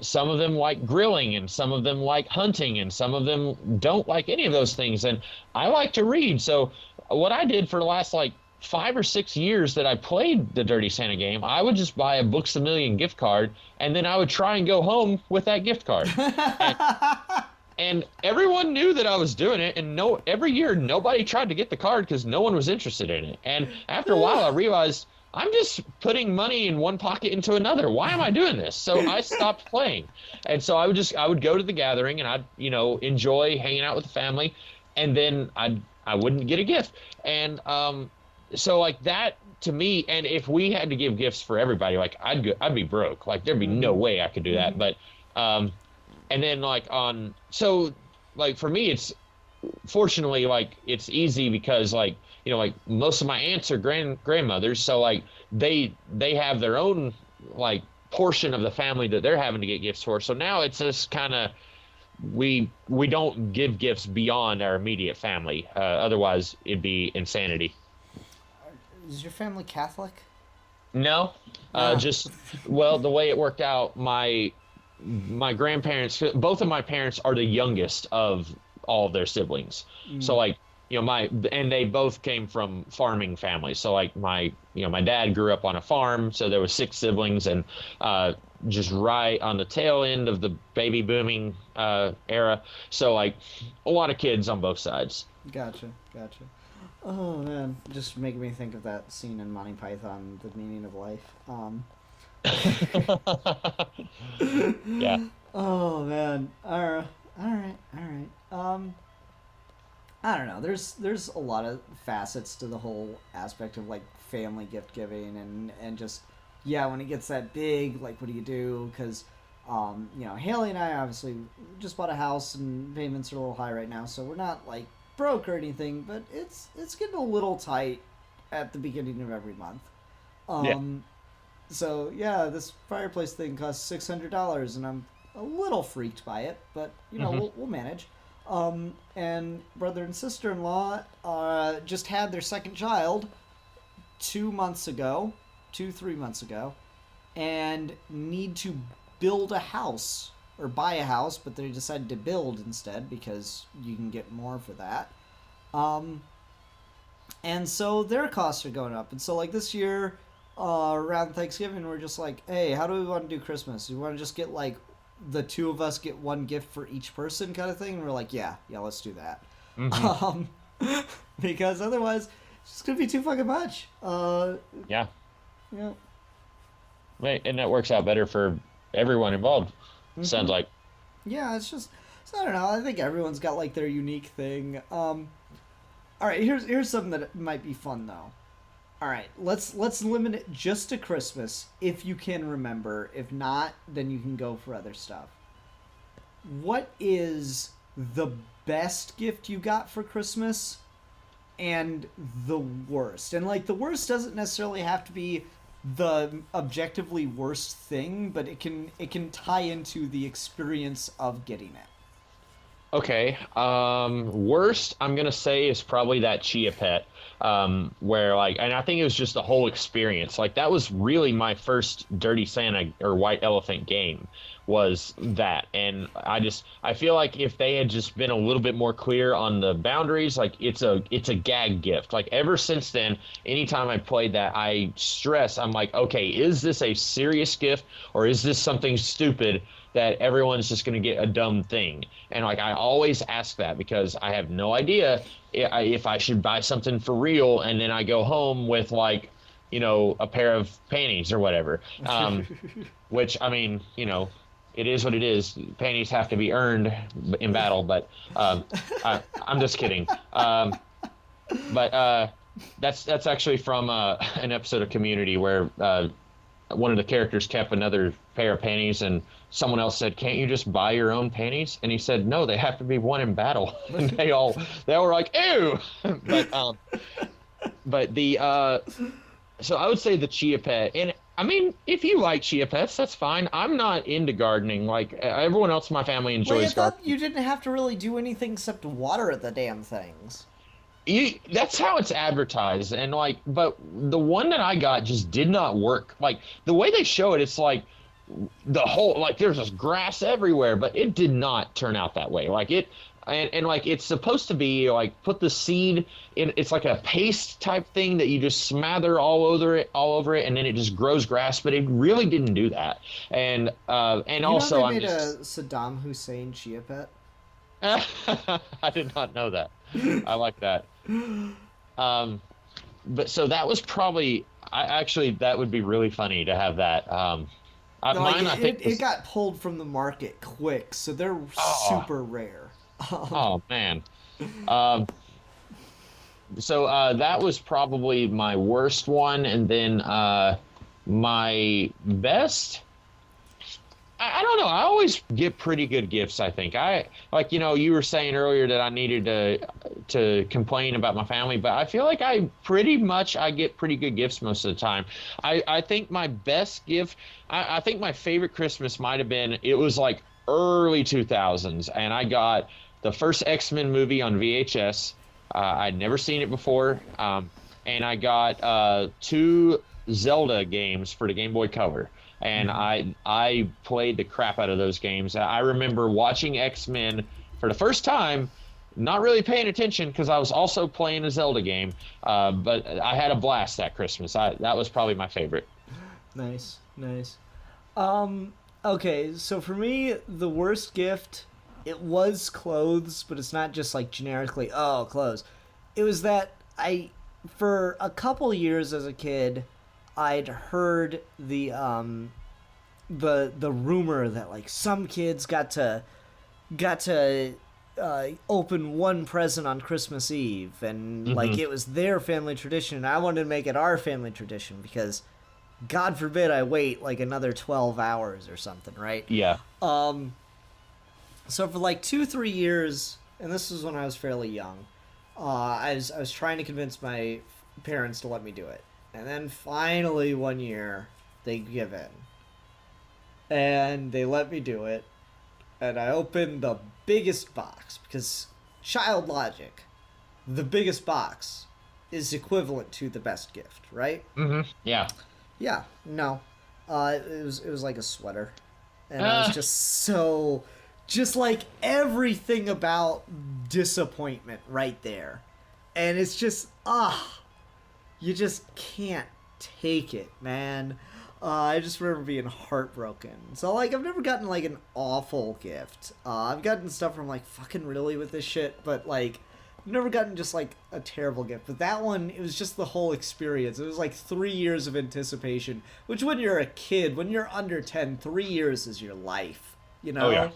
some of them like grilling and some of them like hunting and some of them don't like any of those things. And I like to read. So what I did for the last like 5 or 6 years that I played the Dirty Santa game, I would just buy a Books A Million gift card, and then I would try and go home with that gift card. And everyone knew that I was doing it, and every year nobody tried to get the card because no one was interested in it. And after a while, I realized I'm just putting money in one pocket into another. Why am I doing this? So I stopped playing. And so I would go to the gathering and I'd, enjoy hanging out with the family, and then I wouldn't get a gift. And so like that to me, and if we had to give gifts for everybody, like I'd be broke. Like there'd be no way I could do that. But and then so like for me it's fortunately like it's easy because like like most of my aunts are grandmothers, so like they have their own like portion of the family that they're having to get gifts for. So now it's just kind of we don't give gifts beyond our immediate family. Otherwise it'd be insanity. Is your family Catholic? No, just well the way it worked out, my grandparents, both of my parents are the youngest of all of their siblings. So like and they both came from farming families. So like my dad grew up on a farm, so there was 6 siblings, and just right on the tail end of the baby booming era. So like a lot of kids on both sides. Gotcha. Oh man, just making me think of that scene in Monty Python, The Meaning of Life. Yeah. Oh man. All right. I don't know. There's a lot of facets to the whole aspect of like family gift giving and just when it gets that big, like what do you do? Because Haley and I obviously just bought a house and payments are a little high right now, so we're not like broke or anything, but it's getting a little tight at the beginning of every month. So this fireplace thing costs $600, and I'm a little freaked by it, but we'll manage. And brother and sister-in-law just had their second child 3 months ago, and need to build a house or buy a house, but they decided to build instead because you can get more for that. And so their costs are going up. And so like this year, around Thanksgiving, we're just like, hey, how do we want to do Christmas? Do we want to just get like the two of us get one gift for each person kind of thing? And we're like, yeah, let's do that. Because otherwise it's just gonna be too fucking much. Yeah. Yeah. Right, and that works out better for everyone involved. Sounds like. Yeah, it's just, so I don't know. I think everyone's got like their unique thing. All right, here's something that might be fun though. All right, let's limit it just to Christmas if you can remember. If not, then you can go for other stuff. What is the best gift you got for Christmas and the worst? And like the worst doesn't necessarily have to be the objectively worst thing, but it can tie into the experience of getting it. Okay. Worst, I'm gonna say, is probably that Chia Pet. Where like, and I think it was just the whole experience. Like that was really my first Dirty Santa or White Elephant game, was that. And I feel like if they had just been a little bit more clear on the boundaries, like it's a gag gift. Like ever since then, anytime I played that, I'm like, okay, is this a serious gift or is this something stupid that everyone's just going to get a dumb thing? And like I always ask that because I have no idea if I should buy something for real and then I go home with like, a pair of panties or whatever. Which, I mean, it is what it is. Panties have to be earned in battle, but I'm just kidding. But that's actually from an episode of Community where one of the characters kept another pair of panties and someone else said, "Can't you just buy your own panties?" And he said, "No, they have to be worn in battle." And they all were like, "Ew!" But the so I would say the Chia Pet. And I mean, if you like Chia Pets, that's fine. I'm not into gardening. Like everyone else in my family enjoys gardening. You didn't have to really do anything except water the damn things. That's how it's advertised, and like, but the one that I got just did not work. Like the way they show it, it's like the whole, like there's just grass everywhere, but it did not turn out that way. Like it, and like it's supposed to be like put the seed in. It's like a paste type thing that you just smother all over it, and then it just grows grass. But it really didn't do that. And also, I made a Saddam Hussein Chia Pet. I did not know that. I like that. But so that was probably, that would be really funny to have that. It got pulled from the market quick, so they're super rare. Oh man. So that was probably my worst one, and then my best. I don't know. I always get pretty good gifts, I think. You were saying earlier that I needed to complain about my family, but I feel like I get pretty good gifts most of the time. I think my best gift, I think my favorite Christmas might have been, it was like early 2000s, and I got the first X-Men movie on VHS. I'd never seen it before, and I got 2 Zelda games for the Game Boy Color. And I played the crap out of those games. I remember watching X-Men for the first time, not really paying attention because I was also playing a Zelda game. But I had a blast that Christmas. That was probably my favorite. Nice. Okay, so for me, the worst gift, it was clothes, but it's not just like generically, oh, clothes. It was that for a couple years as a kid, I'd heard the rumor that like some kids got to open one present on Christmas Eve, and like it was their family tradition, and I wanted to make it our family tradition because God forbid I wait like another 12 hours or something, right? Yeah. So for like 2-3 years, and this was when I was fairly young, I was trying to convince my parents to let me do it. And then finally one year, they give in. And they let me do it. And I opened the biggest box, because child logic, the biggest box is equivalent to the best gift, right? Mm-hmm. Yeah. Yeah. No. It was like a sweater. And I was just like everything about disappointment right there. And it's just, you just can't take it, man. I just remember being heartbroken. So, like, I've never gotten, like, an awful gift. I've gotten stuff from, like, fucking really with this shit, but, like, I've never gotten just, like, a terrible gift. But that one, it was just the whole experience. It was, like, 3 years of anticipation, which when you're a kid, when you're under 10, 3 years is your life, you know? Oh, yeah.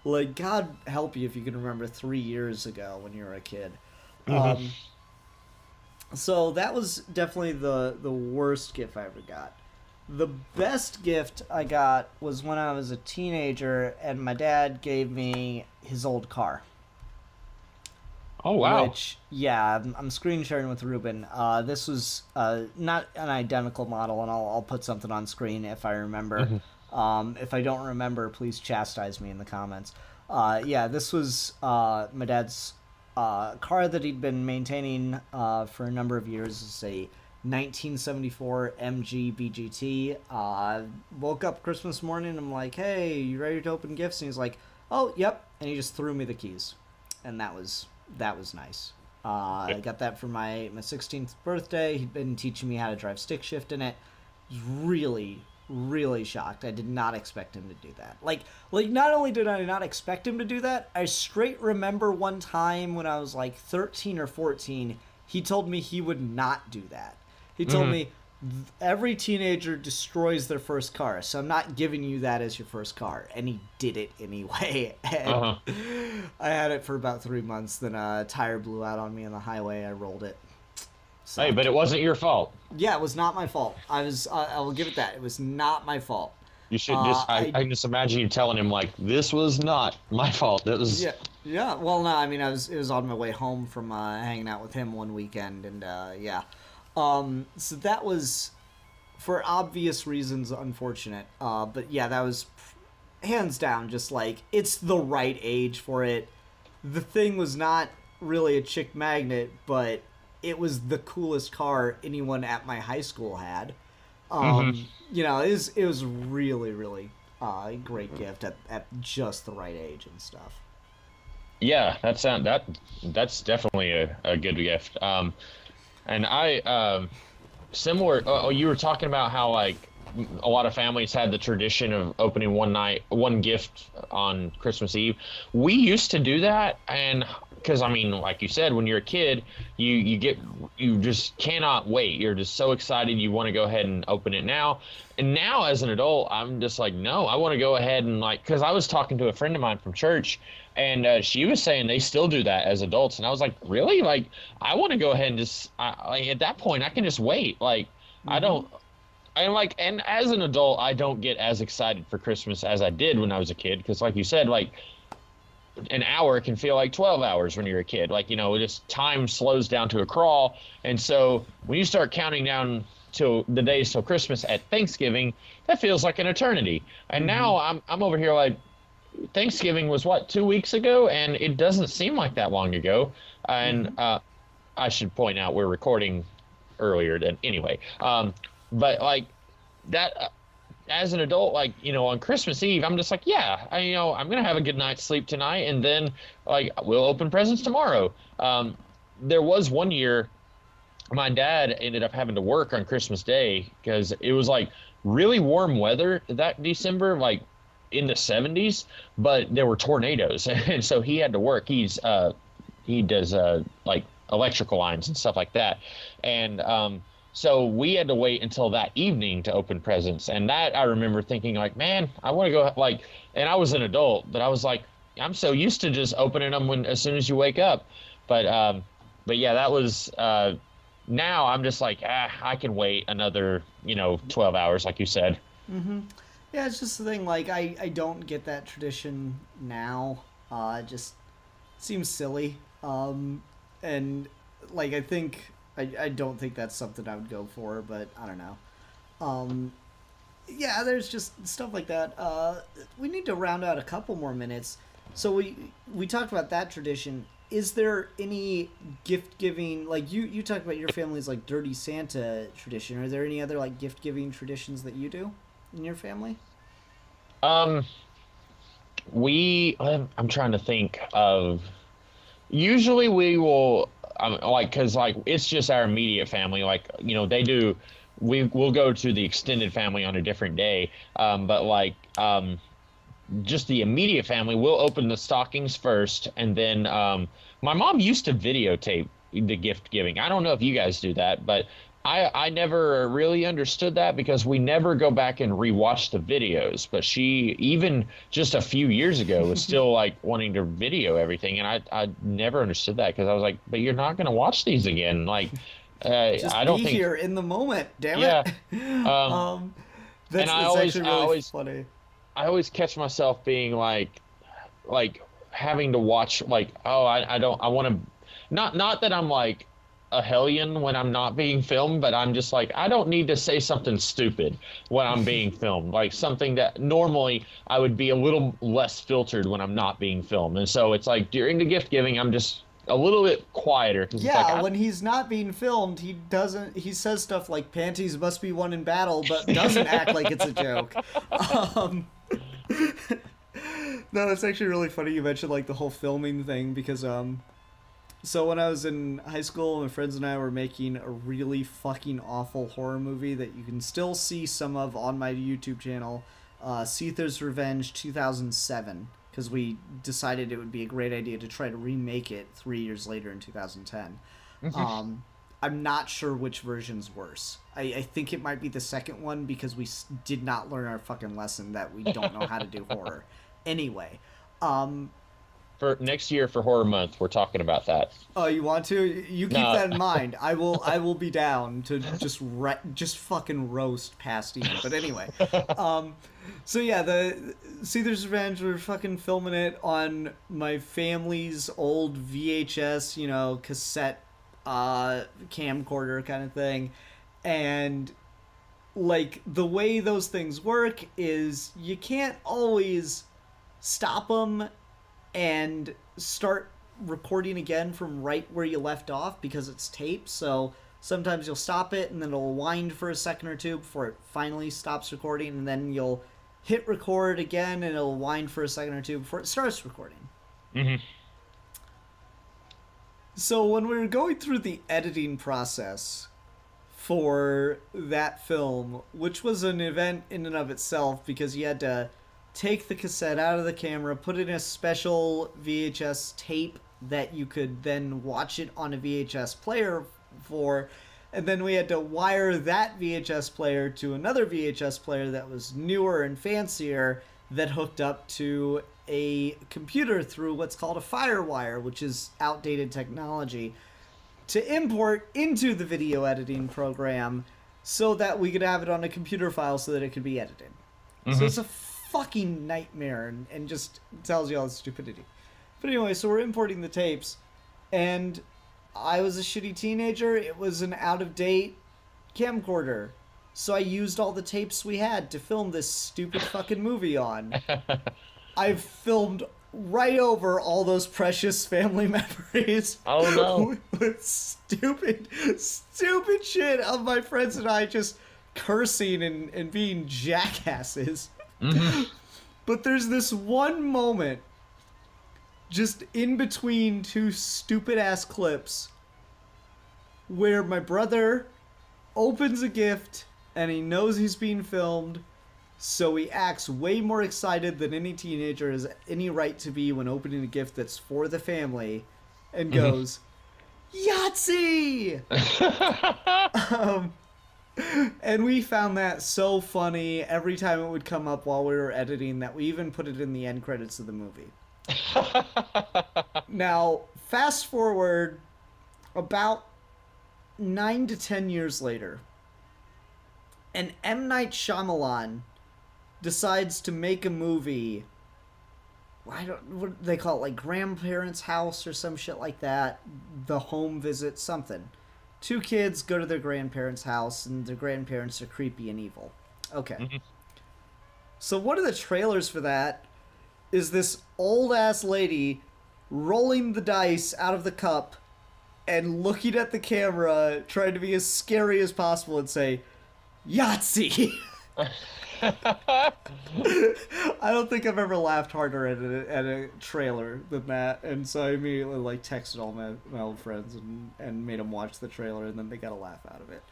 Like, God help you if you can remember 3 years ago when you were a kid. Mm-hmm. So that was definitely the worst gift I ever got. The best gift I got was when I was a teenager and my dad gave me his old car. Oh, wow. Which, yeah, I'm screen sharing with Ruben. This was not an identical model, and I'll put something on screen if I remember. Mm-hmm. If I don't remember, please chastise me in the comments. Yeah, this was my dad's car that he'd been maintaining for a number of years. It's a 1974 MG BGT. Woke up Christmas morning, I'm like, hey, you ready to open gifts? And he's like, oh, yep. And he just threw me the keys. And that was nice. I got that for my 16th birthday. He'd been teaching me how to drive stick shift in it. I was really shocked. I did not expect him to do that. Like not only did I not expect him to do that, I straight remember one time when I was like 13 or 14, he told me he would not do that. He told me every teenager destroys their first car, so I'm not giving you that as your first car. And he did it anyway. And I had it for about 3 months. Then a tire blew out on me on the highway. I rolled it. So, Hey, but it wasn't your fault. yeah, it was not my fault. I will give it that. It was not my fault. You should I can just imagine you telling him, like, this was not my fault. It was... Yeah. Well, no, I mean, it was on my way home from hanging out with him one weekend, and yeah. So that was, for obvious reasons, unfortunate. But yeah, that was hands down just like, it's the right age for it. The thing was not really a chick magnet, but it was the coolest car anyone at my high school had. You know, it was really a great gift at just the right age and stuff. Yeah, that's definitely a good gift. And I, similar, you were talking about how, like, a lot of families had the tradition of opening one gift on Christmas Eve. We used to do that, and because, I mean, like you said, when you're a kid, you just cannot wait. You're just so excited. You want to go ahead and open it now. And now as an adult, I'm just like, no, I want to go ahead and, like, because I was talking to a friend of mine from church, and she was saying they still do that as adults. And I was like, really? Like, I want to go ahead and just, like, at that point, I can just wait. Like, and as an adult, I don't get as excited for Christmas as I did when I was a kid. Because like you said, like, an hour can feel like 12 hours when you're a kid. Like, you know, just time slows down to a crawl. And so when you start counting down to the days till Christmas at Thanksgiving, that feels like an eternity. And now I'm over here like, Thanksgiving was what, 2 weeks ago, and it doesn't seem like that long ago. And I should point out we're recording earlier than anyway. But like that, as an adult, like, you know, on Christmas Eve, I'm just like, yeah, I'm gonna have a good night's sleep tonight, and then, like, we'll open presents tomorrow. There was one year my dad ended up having to work on Christmas Day because it was like really warm weather that December, like in the 70s, but there were tornadoes, and so he had to work. He does like electrical lines and stuff like that, and so we had to wait until that evening to open presents. And that, I remember thinking, like, man, I want to go, like, and I was an adult, but I was like, I'm so used to just opening them as soon as you wake up. But yeah, that was, now I'm just like, I can wait another, 12 hours, like you said. Yeah, it's just the thing, like, I don't get that tradition now. It just seems silly. And, like, I don't think that's something I would go for, but I don't know. Yeah, there's just stuff like that. We need to round out a couple more minutes. So we talked about that tradition. Is there any gift giving, like you talked about your family's like Dirty Santa tradition? Are there any other like gift giving traditions that you do in your family? I'm trying to think of. Usually we will like, cause like it's just our immediate family. Like, you know, we'll go to the extended family on a different day. But like, just the immediate family, we'll open the stockings first, and then my mom used to videotape the gift giving. I don't know if you guys do that, but I never really understood that because we never go back and rewatch the videos. But she, even just a few years ago, was still like wanting to video everything, and I never understood that because I was like, but you're not going to watch these again, like. Just I don't be think here in the moment, damn yeah. it. And That's actually really funny. I always catch myself being like having to watch like, oh, I want to, not that I'm like a hellion when I'm not being filmed, but I'm just like, I don't need to say something stupid when I'm being filmed, like something that normally I would be a little less filtered when I'm not being filmed. And so it's like during the gift giving, I'm just a little bit quieter. Yeah, it's like, when he's not being filmed, he says stuff like panties must be won in battle, but doesn't act like it's a joke. No, that's actually really funny you mentioned like the whole filming thing because so when I was in high school, my friends and I were making a really fucking awful horror movie that you can still see some of on my YouTube channel, Seether's Revenge 2007, because we decided it would be a great idea to try to remake it 3 years later in 2010. I'm not sure which version's worse. I think it might be the second one because we did not learn our fucking lesson that we don't know how to do horror. Anyway, for next year for Horror Month, we're talking about that. Oh, you want to? You keep that in mind. I will be down to just fucking roast past Ian. But anyway, so yeah, the Seether's Revenge, we're fucking filming it on my family's old VHS, you know, cassette camcorder kind of thing, and like the way those things work is you can't always stop them and start recording again from right where you left off because it's tape. So sometimes you'll stop it and then it'll wind for a second or two before it finally stops recording, and then you'll hit record again and it'll wind for a second or two before it starts recording. Mm-hmm. So when we were going through the editing process for that film, which was an event in and of itself because you had to take the cassette out of the camera, put it in a special VHS tape that you could then watch it on a VHS player for, and then we had to wire that VHS player to another VHS player that was newer and fancier that hooked up to a computer through what's called a FireWire, which is outdated technology, to import into the video editing program so that we could have it on a computer file so that it could be edited. Mm-hmm. So it's a fucking nightmare and just tells you all the stupidity. But anyway, so we're importing the tapes, and I was a shitty teenager. It was an out-of-date camcorder. So I used all the tapes we had to film this stupid fucking movie on. I've filmed right over all those precious family memories. Oh no. With stupid shit of my friends and I just cursing and being jackasses. Mm-hmm. But there's this one moment just in between two stupid ass clips where my brother opens a gift and he knows he's being filmed, so he acts way more excited than any teenager has any right to be when opening a gift that's for the family, and goes, Yahtzee! And we found that so funny every time it would come up while we were editing that we even put it in the end credits of the movie. Now, fast forward about 9 to 10 years later, and M. Night Shyamalan decides to make a movie. What do they call it? Like Grandparents' House or some shit like that. The Home Visit, something. Two kids go to their grandparents' house, and their grandparents are creepy and evil. Okay. Mm-hmm. So one of the trailers for that is this old-ass lady rolling the dice out of the cup and looking at the camera, trying to be as scary as possible and say, Yahtzee! I don't think I've ever laughed harder at a trailer than that, and so I immediately like texted all my old friends and made them watch the trailer, and then they got a laugh out of it.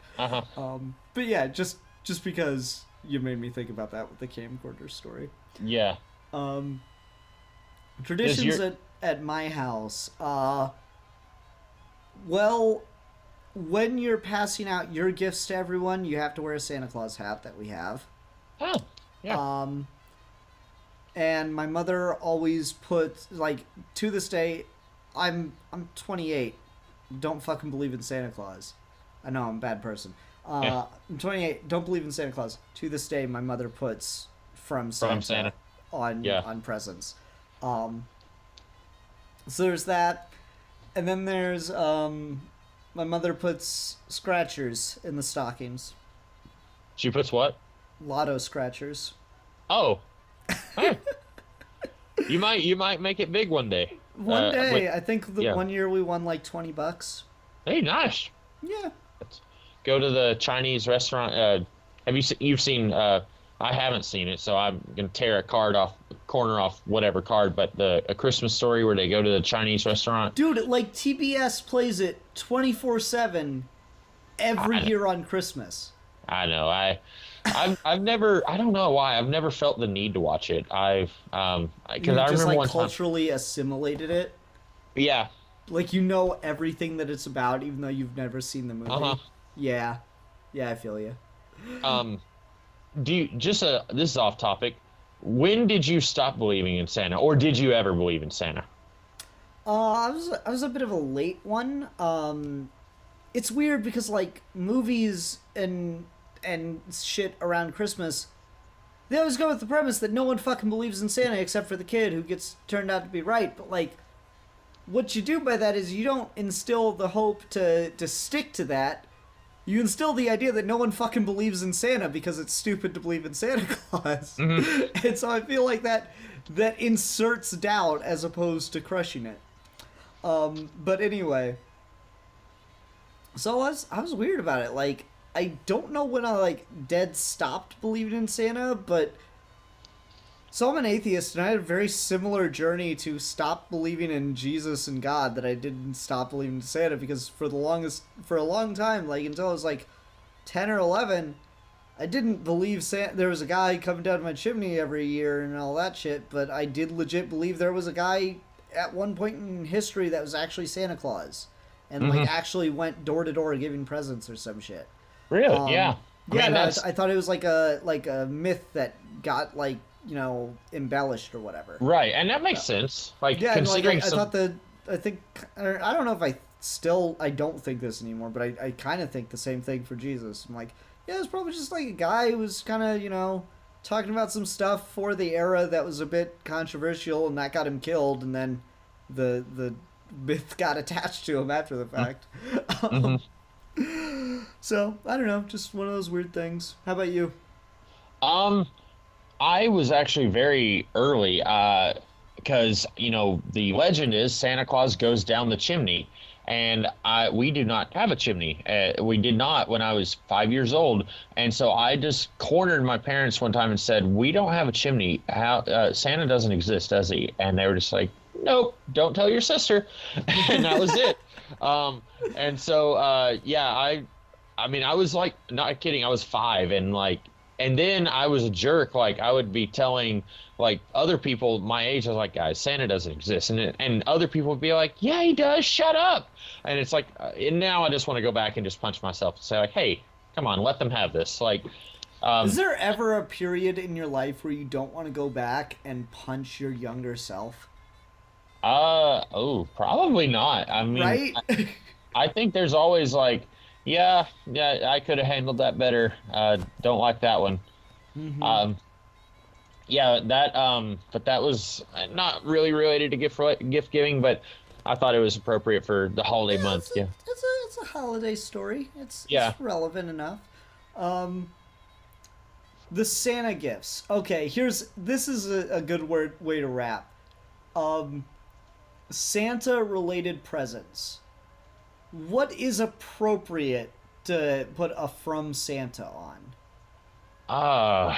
But yeah, just because you made me think about that with the camcorder story. Yeah. Traditions at my house. Well, when you're passing out your gifts to everyone, you have to wear a Santa Claus hat that we have. Oh, yeah. And my mother always puts, like, to this day, I'm 28. Don't fucking believe in Santa Claus. I know I'm a bad person. I'm 28. Don't believe in Santa Claus. To this day, my mother puts from Santa. On presents. So there's that, and then there's my mother puts scratchers in the stockings. She puts what? Lotto scratchers. Oh. Hey. You might make it big one day. One day, I think one year we won like $20. Hey, nice. Yeah. Let's go to the Chinese restaurant. You've seen? I haven't seen it, so I'm gonna tear a corner off whatever card. But A Christmas Story, where they go to the Chinese restaurant. Dude, like TBS plays it 24/7 every year on Christmas. I know. I've never. I don't know why. I've never felt the need to watch it. Because I remember like one culturally assimilated it. Yeah. Like you know everything that it's about, even though you've never seen the movie. Yeah, I feel you. This is off topic. When did you stop believing in Santa, or did you ever believe in Santa? I was a bit of a late one. It's weird because like movies and shit around Christmas, they always go with the premise that no one fucking believes in Santa except for the kid who gets turned out to be right. But like, what you do by that is you don't instill the hope to stick to that. You instill the idea that no one fucking believes in Santa because it's stupid to believe in Santa Claus. Mm-hmm. And so I feel like that inserts doubt as opposed to crushing it. But anyway, so I was weird about it. Like, I don't know when I like dead stopped believing in Santa, but so I'm an atheist, and I had a very similar journey to stop believing in Jesus and God that I didn't stop believing in Santa, because for a long time, like until I was like 10 or 11, I didn't believe there was a guy coming down my chimney every year and all that shit, but I did legit believe there was a guy at one point in history that was actually Santa Claus and like actually went door to door giving presents or some shit. Really? Yeah. I thought it was like a myth that got like, you know, embellished or whatever. Right, and that makes sense. Like, yeah, considering I thought I don't know if I don't think this anymore, but I kind of think the same thing for Jesus. I'm like, yeah, it was probably just like a guy who was kind of, you know, talking about some stuff for the era that was a bit controversial, and that got him killed, and then the myth got attached to him after the fact. So, I don't know, just one of those weird things. How about you? I was actually very early, because, you know, the legend is Santa Claus goes down the chimney, and we do not have a chimney. We did not when I was 5 years old, and so I just cornered my parents one time and said, "We don't have a chimney. Santa doesn't exist, does he?" And they were just like, "Nope, don't tell your sister," and that was it. And so, yeah, I mean, I was like, not kidding, I was 5, and then I was a jerk. Like, I would be telling, like, other people my age, I was like, guys, Santa doesn't exist. And other people would be like, yeah, he does, shut up. And it's like, and now I just want to go back and just punch myself and say, like, hey, come on, let them have this. Like, is there ever a period in your life where you don't want to go back and punch your younger self? Probably not. I mean, right? I think there's always, like, yeah, I could have handled that better. Don't like that one. Mm-hmm. Yeah, but that was not really related to gift giving, but I thought it was appropriate for the holiday month. It's a holiday story. It's relevant enough. The Santa gifts. Okay, this is a good way to wrap. Santa related presents. What is appropriate to put a From Santa on? Uh,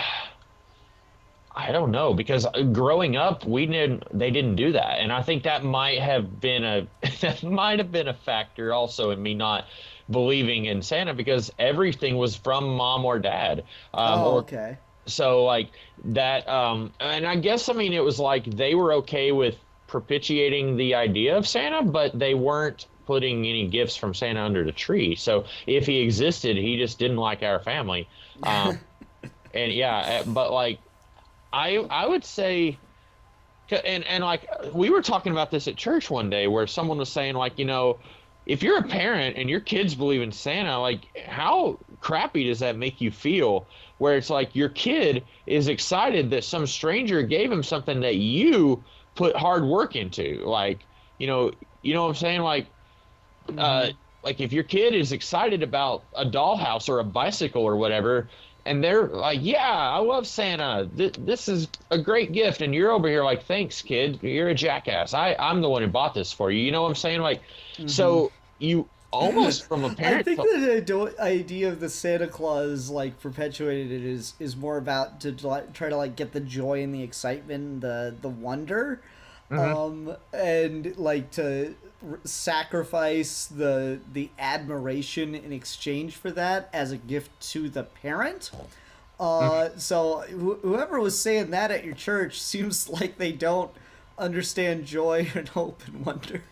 I don't know because growing up, they didn't do that, and I think that might have been a that might have been a factor also in me not believing in Santa because everything was from mom or dad, Oh, or okay. so like that. And I guess I mean it was like they were okay with propitiating the idea of Santa, but they weren't putting any gifts from Santa under the tree. So if he existed, he just didn't like our family. Um, and yeah, but like. I would say, and like we were talking about this at church one day where someone was saying like, if you're a parent and your kids believe in Santa, like how crappy does that make you feel? Where it's like your kid is excited that some stranger gave him something that you put hard work into. You know what I'm saying? Uh, Hmm. like if your kid is excited about a dollhouse or a bicycle or whatever, and they're like, "Yeah, I love Santa. This is a great gift," and you're over here like, "Thanks, kid. You're a jackass. I'm the one who bought this for you." You know what I'm saying? Like, Hmm. so you almost from a I parent. think the idea of the Santa Claus like perpetuated is more about to try to like get the joy and the excitement, the wonder, Mhm. and like to sacrifice the admiration in exchange for that as a gift to the parent. So whoever was saying that at your church seems like they don't understand joy and hope and wonder.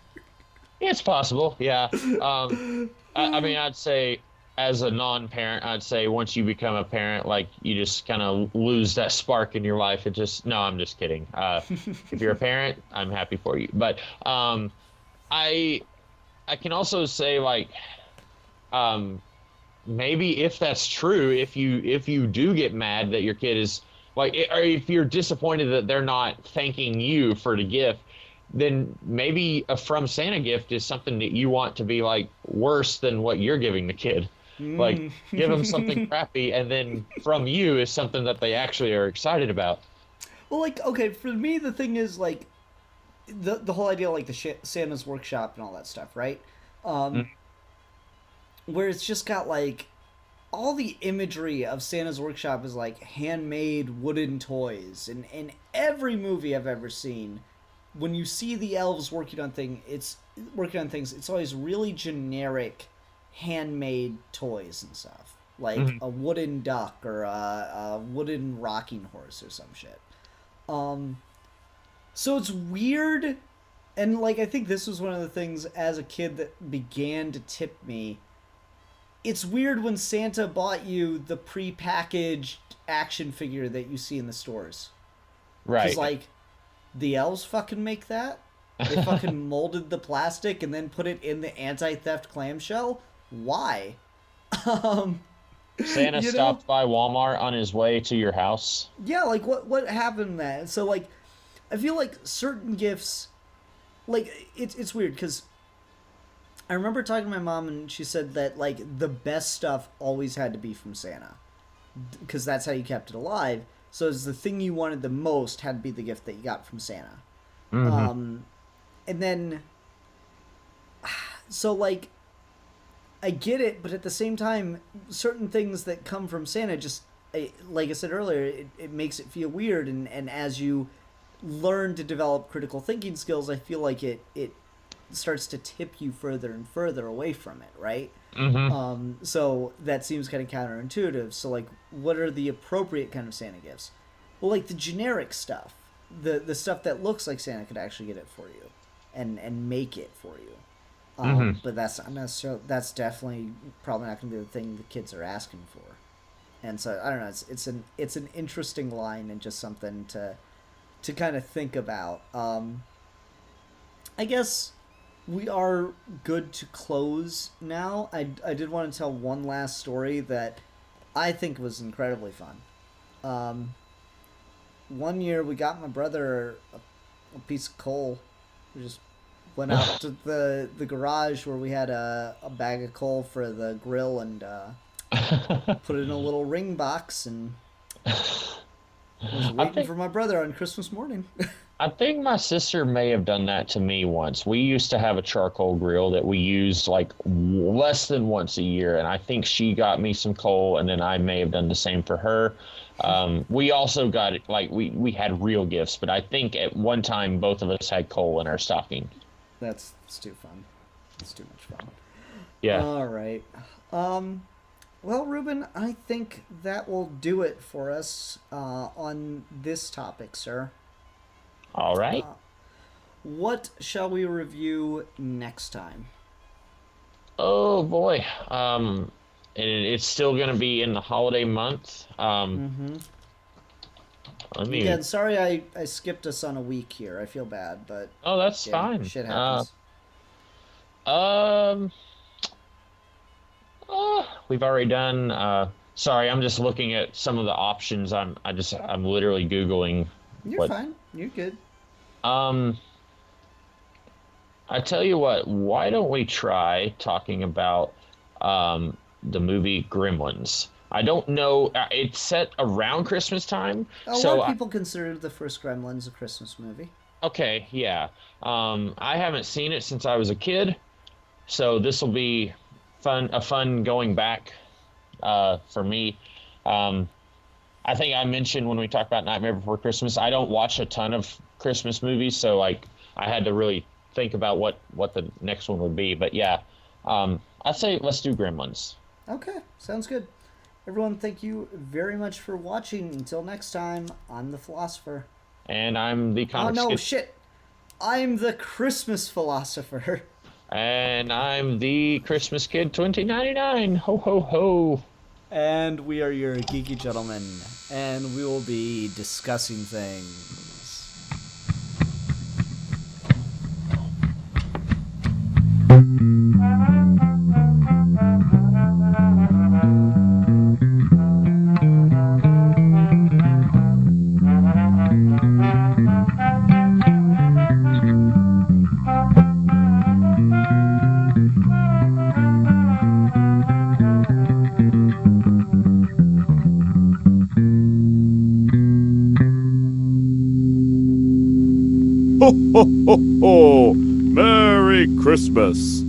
It's possible, yeah. I mean, I'd say as a non-parent, I'd say once you become a parent, like you just kind of lose that spark in your life. It just, no, I'm just kidding. If you're a parent, I'm happy for you. But I I can also say like um, maybe if that's true, if you do get mad that your kid is like, or if you're disappointed that they're not thanking you for the gift, then maybe a from Santa gift is something that you want to be like worse than what you're giving the kid. Like Mm. give them something crappy, and then from you is something that they actually are excited about. Well, like, okay, for me, the thing is like the whole idea, like the Santa's workshop and all that stuff, right? Um, where it's just got like all the imagery of Santa's workshop is like handmade wooden toys, and in every movie I've ever seen, when you see the elves working on things, it's always really generic, handmade toys and stuff, like Mm-hmm. a wooden duck or a wooden rocking horse or some shit. Um, so it's weird, and like I think this was one of the things as a kid that began to tip me. It's weird when Santa bought you the pre-packaged action figure that you see in the stores, because Right. like the elves fucking make that. They fucking molded the plastic and then put it in the anti-theft clamshell. Why? Um, Santa you know? stopped by Walmart on his way to your house. Yeah, like what happened then? So like, I feel like certain gifts, like it's weird because I remember talking to my mom and she said that like the best stuff always had to be from Santa because that's how you kept it alive. So it's the thing you wanted the most had to be the gift that you got from Santa. Hmm. Um, and then so like I get it, but at the same time, certain things that come from Santa just like I said earlier, it makes it feel weird, and as you learn to develop critical thinking skills, I feel like it starts to tip you further and further away from it, right? Hmm. So that seems kind of counterintuitive. So like, what are the appropriate kind of Santa gifts? Well, like the generic stuff, the stuff that looks like Santa could actually get it for you, and make it for you. Hmm. But that's not necessarily. That's definitely probably not going to be the thing the kids are asking for. And so I don't know. It's an interesting line and just something to kind of think about. I guess we are good to close now. I did want to tell one last story that I think was incredibly fun. Um, one year we got my brother a piece of coal. We just went out to the garage where we had a bag of coal for the grill and put it in a little ring box and was I waiting think for my brother on Christmas morning. I think my sister may have done that to me once. We used to have a charcoal grill that we used like less than once a year, and I think she got me some coal, and then I may have done the same for her. We also got it like we had real gifts, but I think at one time both of us had coal in our stocking. That's too fun. It's too much fun. Yeah. All right. Well, Ruben, I think that will do it for us on this topic, sir. All right. What shall we review next time? Oh boy. And it's still gonna be in the holiday month. Let me. Again, sorry I skipped us on a week here. I feel bad, but Oh, that's yeah, fine. shit happens. Um. We've already done. Sorry, I'm just looking at some of the options. I'm literally Googling. You're fine. You're good. I tell you what, why don't we try talking about the movie Gremlins? I don't know. It's set around Christmas time. A lot of people consider the first Gremlins a Christmas movie. Okay, yeah. I haven't seen it since I was a kid, so this will be a fun going back for me. I think I mentioned when we talked about Nightmare Before Christmas, I don't watch a ton of Christmas movies, so like I had to really think about what the next one would be. But yeah, I'd say let's do Gremlins. Okay, sounds good. Everyone, thank you very much for watching. Until next time, I'm the Philosopher. And I'm the comics. Oh no, shit! I'm the Christmas Philosopher. And I'm the Christmas Kid 2099. Ho ho ho. And we are your geeky gentlemen, and we will be discussing things. Ho, ho, ho, ho! Merry Christmas!